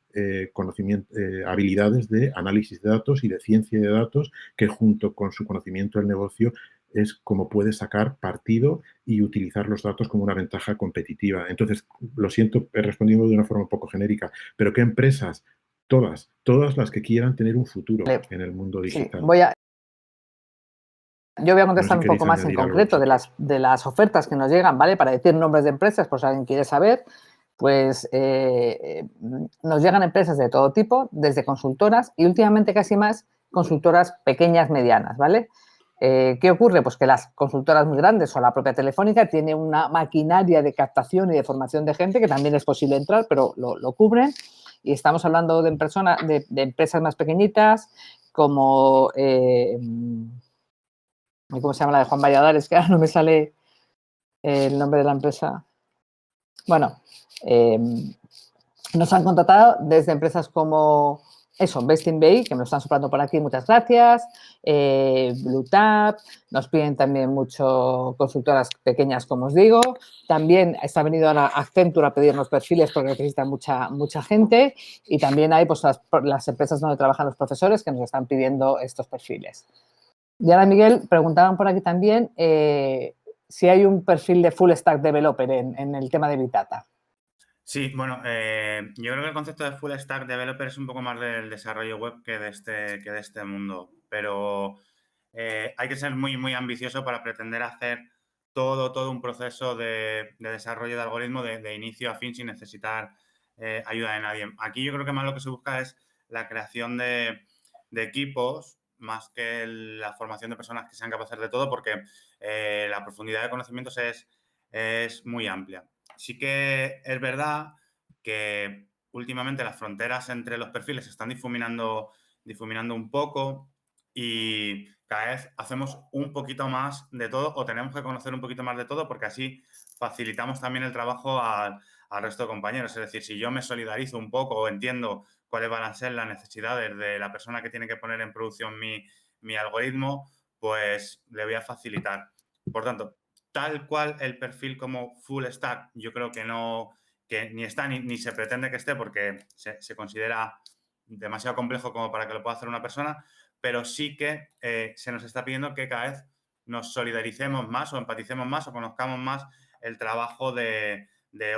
habilidades de análisis de datos y de ciencia de datos, que junto con su conocimiento del negocio es como puede sacar partido y utilizar los datos como una ventaja competitiva. Entonces, lo siento, he respondido de una forma un poco genérica, pero ¿qué empresas? Todas las que quieran tener un futuro en el mundo Sí, digital. yo voy a No sé contestar si un poco queréis más en añadir algo concreto vosotros. de las ofertas que nos llegan, ¿vale? Para decir nombres de empresas, por si alguien quiere saber, pues nos llegan empresas de todo tipo, desde consultoras y últimamente casi más consultoras pequeñas, medianas, ¿vale? ¿Qué ocurre? Pues que las consultoras muy grandes o la propia Telefónica tiene una maquinaria de captación y de formación de gente que también es posible entrar, pero lo cubren. Y estamos hablando de empresas más pequeñitas como... ¿cómo se llama la de Juan Valladares? Que ahora no me sale el nombre de la empresa. Bueno, nos han contratado desde empresas como eso, Best in Bay, que me lo están soplando por aquí, muchas gracias, BlueTap, nos piden también mucho consultoras pequeñas, como os digo, también está venido a Accenture a pedirnos perfiles porque necesitan mucha gente y también hay pues, las empresas donde trabajan los profesores que nos están pidiendo estos perfiles. Y ahora, Miguel, preguntaban por aquí también si hay un perfil de full stack developer en el tema de Big Data. Sí, bueno, yo creo que el concepto de full stack developer es un poco más del desarrollo web que de este mundo, pero hay que ser muy, muy ambicioso para pretender hacer todo un proceso de desarrollo de algoritmo de inicio a fin sin necesitar ayuda de nadie. Aquí yo creo que más lo que se busca es la creación de equipos más que la formación de personas que sean capaces de todo, porque la profundidad de conocimientos es muy amplia. Sí que es verdad que últimamente las fronteras entre los perfiles se están difuminando un poco y cada vez hacemos un poquito más de todo o tenemos que conocer un poquito más de todo porque así facilitamos también el trabajo al resto de compañeros. Es decir, si yo me solidarizo un poco o entiendo cuáles van a ser las necesidades de la persona que tiene que poner en producción mi algoritmo, pues le voy a facilitar. Por tanto, tal cual el perfil como full stack, yo creo que no, que ni está ni se pretende que esté porque se considera demasiado complejo como para que lo pueda hacer una persona, pero sí que se nos está pidiendo que cada vez nos solidaricemos más o empaticemos más o conozcamos más el trabajo de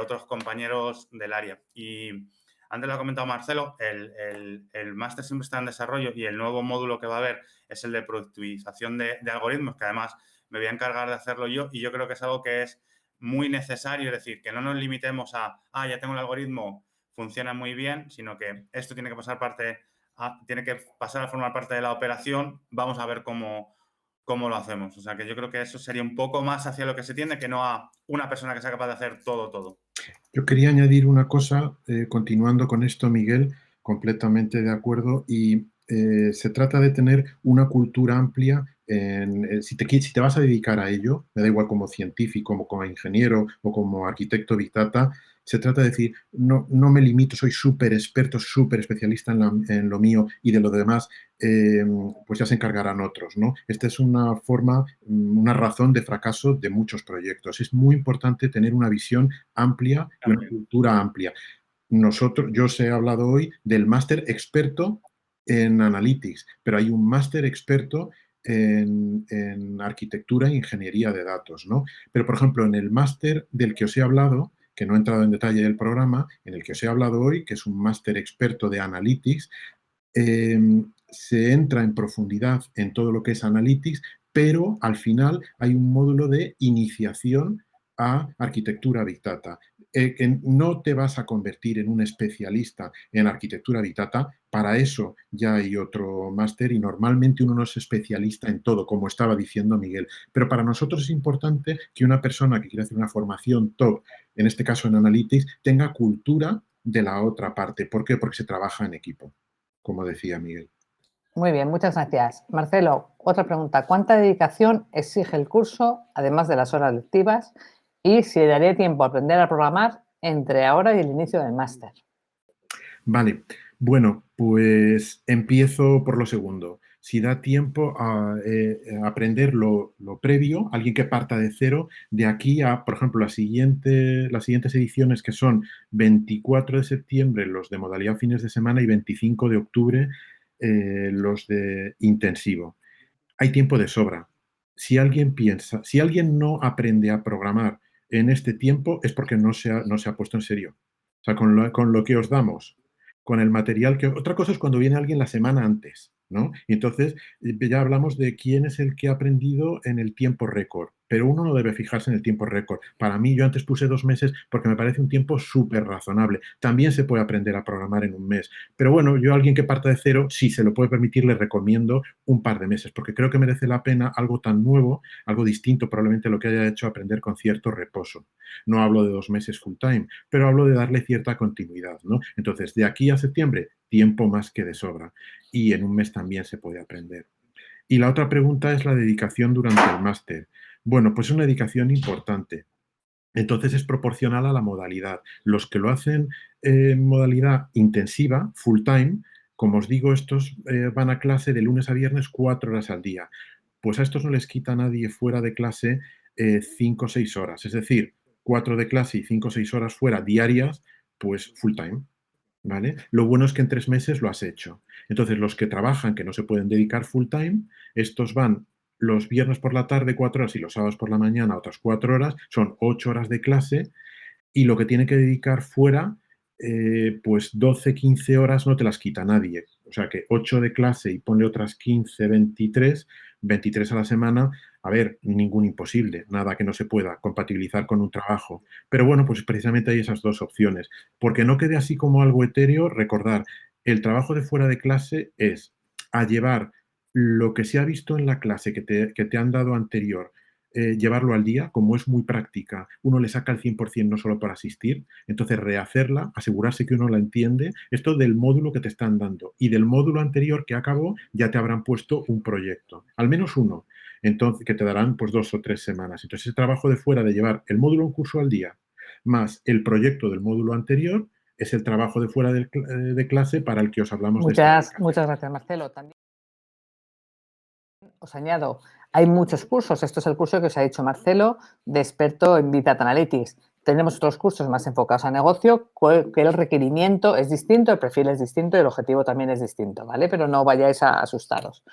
otros compañeros del área. Y antes lo ha comentado Marcelo, el máster siempre está en desarrollo y el nuevo módulo que va a haber es el de productivización de algoritmos, que además me voy a encargar de hacerlo yo y yo creo que es algo que es muy necesario, es decir, que no nos limitemos a, ya tengo el algoritmo, funciona muy bien, sino que esto tiene que pasar a formar parte de la operación, vamos a ver cómo lo hacemos. O sea, que yo creo que eso sería un poco más hacia lo que se tiende que no a una persona que sea capaz de hacer todo. Yo quería añadir una cosa, continuando con esto, Miguel, completamente de acuerdo, y se trata de tener una cultura amplia. Si te vas a dedicar a ello, me da igual como científico, como ingeniero o como arquitecto Big Data, se trata de decir, no me limito, soy súper experto, súper especialista en lo mío y de lo demás, pues ya se encargarán otros, ¿no? Esta es una forma, una razón de fracaso de muchos proyectos. Es muy importante tener una visión amplia y una cultura amplia. Yo os he hablado hoy del máster experto en Analytics, pero hay un máster experto en arquitectura e ingeniería de datos, ¿no? Pero, por ejemplo, en el máster del que os he hablado, que no he entrado en detalle del programa, en el que os he hablado hoy, que es un máster experto de Analytics, se entra en profundidad en todo lo que es Analytics, pero al final hay un módulo de iniciación a arquitectura Big Data. que no te vas a convertir en un especialista en arquitectura Big Data. Para eso ya hay otro máster y normalmente uno no es especialista en todo, como estaba diciendo Miguel. Pero para nosotros es importante que una persona que quiere hacer una formación top, en este caso en Analytics, tenga cultura de la otra parte. ¿Por qué? Porque se trabaja en equipo, como decía Miguel. Muy bien, muchas gracias. Marcelo, otra pregunta. ¿Cuánta dedicación exige el curso, además de las horas lectivas? Y si le daría tiempo a aprender a programar entre ahora y el inicio del máster. Vale, bueno, pues empiezo por lo segundo. Si da tiempo a aprender lo previo, alguien que parta de cero, de aquí a, por ejemplo, las siguientes ediciones, que son 24 de septiembre, los de modalidad fines de semana, y 25 de octubre, los de intensivo. Hay tiempo de sobra. Si alguien no aprende a programar en este tiempo, es porque no se ha puesto en serio. O sea, con lo que os damos, con el material que... Otra cosa es cuando viene alguien la semana antes, ¿no? Y entonces ya hablamos de quién es el que ha aprendido en el tiempo récord, pero uno no debe fijarse en el tiempo récord. Para mí, yo antes puse 2 meses porque me parece un tiempo súper razonable. También se puede aprender a programar en un mes. Pero bueno, yo a alguien que parta de cero, si se lo puede permitir, le recomiendo un par de meses, porque creo que merece la pena algo tan nuevo, algo distinto probablemente a lo que haya hecho, aprender con cierto reposo. No hablo de 2 meses full time, pero hablo de darle cierta continuidad, ¿no? Entonces, de aquí a septiembre, tiempo más que de sobra. Y en un mes también se puede aprender. Y la otra pregunta es la dedicación durante el máster. Bueno, pues es una dedicación importante. Entonces es proporcional a la modalidad. Los que lo hacen en modalidad intensiva, full time, como os digo, estos van a clase de lunes a viernes 4 horas al día. Pues a estos no les quita nadie fuera de clase 5 o 6 horas. Es decir, 4 de clase y 5 o 6 horas fuera diarias, pues full time. ¿Vale? Lo bueno es que en 3 meses lo has hecho. Entonces, los que trabajan, que no se pueden dedicar full time, estos van los viernes por la tarde 4 horas y los sábados por la mañana otras 4 horas, son 8 horas de clase, y lo que tiene que dedicar fuera, pues 12, 15 horas no te las quita nadie. O sea que 8 de clase y ponle otras 15, 23 a la semana, a ver, ningún imposible, nada que no se pueda compatibilizar con un trabajo. Pero bueno, pues precisamente hay esas dos opciones. Porque no quede así como algo etéreo, recordar, el trabajo de fuera de clase es a llevar lo que se ha visto en la clase que te han dado anterior, llevarlo al día, como es muy práctica, uno le saca el 100% no solo para asistir, entonces rehacerla, asegurarse que uno la entiende, esto del módulo que te están dando, y del módulo anterior que acabó ya te habrán puesto un proyecto, al menos uno, entonces que te darán pues 2 o 3 semanas. Entonces ese trabajo de fuera de llevar el módulo un curso al día más el proyecto del módulo anterior es el trabajo de fuera de clase para el que os hablamos de esta dedicación. Muchas gracias, Marcelo. También os añado, hay muchos cursos. Esto es el curso que os ha dicho Marcelo, de experto en Big Data Analytics. Tenemos otros cursos más enfocados a negocio, que el requerimiento es distinto, el perfil es distinto y el objetivo también es distinto, ¿vale? Pero no vayáis a asustaros.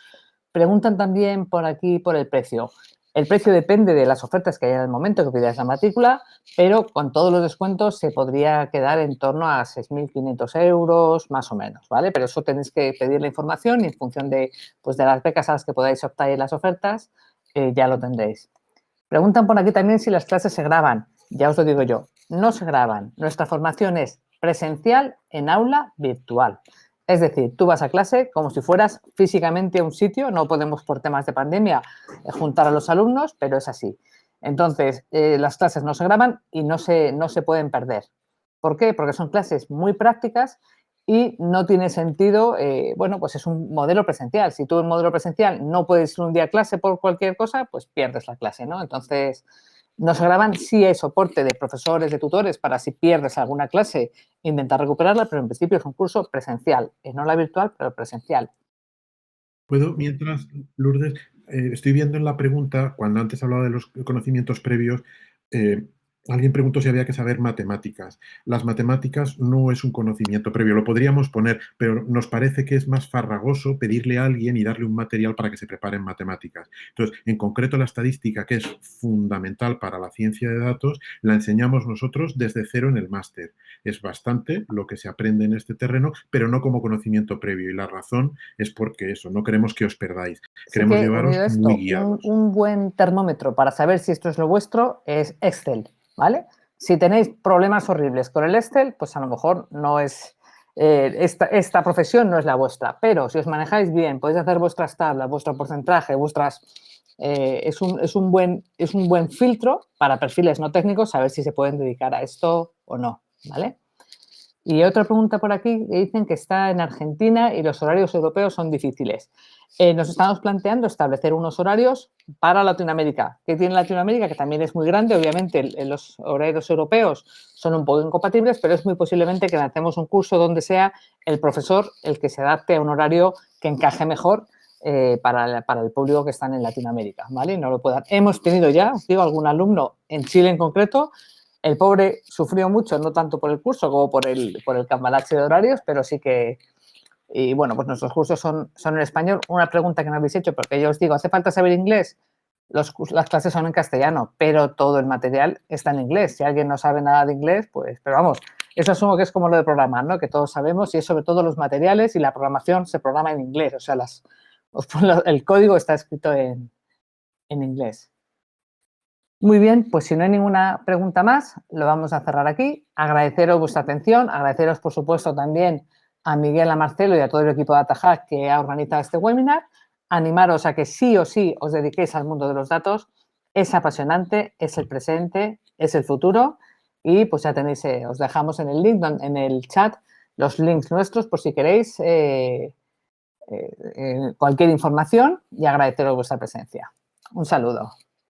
Preguntan también por aquí por el precio. El precio depende de las ofertas que haya en el momento que pidáis la matrícula, pero con todos los descuentos se podría quedar en torno a 6.500 euros, más o menos, ¿vale? Pero eso tenéis que pedir la información y en función de, pues, de las becas a las que podáis optar y las ofertas, ya lo tendréis. Preguntan por aquí también si las clases se graban. Ya os lo digo yo, no se graban. Nuestra formación es presencial en aula virtual. Es decir, tú vas a clase como si fueras físicamente a un sitio, no podemos por temas de pandemia juntar a los alumnos, pero es así. Entonces, las clases no se graban y no se pueden perder. ¿Por qué? Porque son clases muy prácticas y no tiene sentido, bueno, pues es un modelo presencial. Si tú en modelo presencial no puedes ir un día a clase por cualquier cosa, pues pierdes la clase, ¿no? Entonces, no se graban, sí hay soporte de profesores, de tutores, para si pierdes alguna clase, intentar recuperarla, pero en principio es un curso presencial, no la virtual, pero presencial. ¿Puedo, mientras, Lourdes, estoy viendo en la pregunta, cuando antes hablaba de los conocimientos previos, alguien preguntó si había que saber matemáticas. Las matemáticas no es un conocimiento previo, lo podríamos poner, pero nos parece que es más farragoso pedirle a alguien y darle un material para que se prepare en matemáticas. Entonces, en concreto, la estadística, que es fundamental para la ciencia de datos, la enseñamos nosotros desde cero en el máster. Es bastante lo que se aprende en este terreno, pero no como conocimiento previo. Y la razón es porque eso, no queremos que os perdáis. Queremos Sí que, llevaros unido a esto, muy guiados. un buen termómetro para saber si esto es lo vuestro es Excel, ¿vale? Si tenéis problemas horribles con el Excel, pues a lo mejor no es esta profesión no es la vuestra, pero si os manejáis bien, podéis hacer vuestras tablas, vuestro porcentaje, es un buen filtro para perfiles no técnicos, saber si se pueden dedicar a esto o no, ¿vale? Y otra pregunta por aquí, dicen que está en Argentina y los horarios europeos son difíciles. Nos estamos planteando establecer unos horarios para Latinoamérica. ¿Qué tiene Latinoamérica? Que también es muy grande. Obviamente, los horarios europeos son un poco incompatibles, pero es muy posiblemente que lancemos un curso donde sea el profesor el que se adapte a un horario que encaje mejor para el público que están en Latinoamérica, ¿vale? No lo puedan. Hemos tenido ya, os digo, algún alumno en Chile en concreto. El pobre sufrió mucho, no tanto por el curso como por el cambalache de horarios, pero sí que... Y bueno, pues nuestros cursos son en español. Una pregunta que me habéis hecho, porque yo os digo, ¿hace falta saber inglés? Las clases son en castellano, pero todo el material está en inglés. Si alguien no sabe nada de inglés, pues... Pero vamos, eso asumo que es como lo de programar, ¿no? Que todos sabemos y es sobre todo los materiales y la programación se programa en inglés. O sea, el código está escrito en inglés. Muy bien, pues si no hay ninguna pregunta más, lo vamos a cerrar aquí. Agradeceros vuestra atención, agradeceros, por supuesto, también a Miguel, a Marcelo y a todo el equipo de DataHack que ha organizado este webinar. Animaros a que sí o sí os dediquéis al mundo de los datos. Es apasionante, es el presente, es el futuro y pues ya tenéis, os dejamos en el link, en el chat, los links nuestros por si queréis cualquier información y agradeceros vuestra presencia. Un saludo.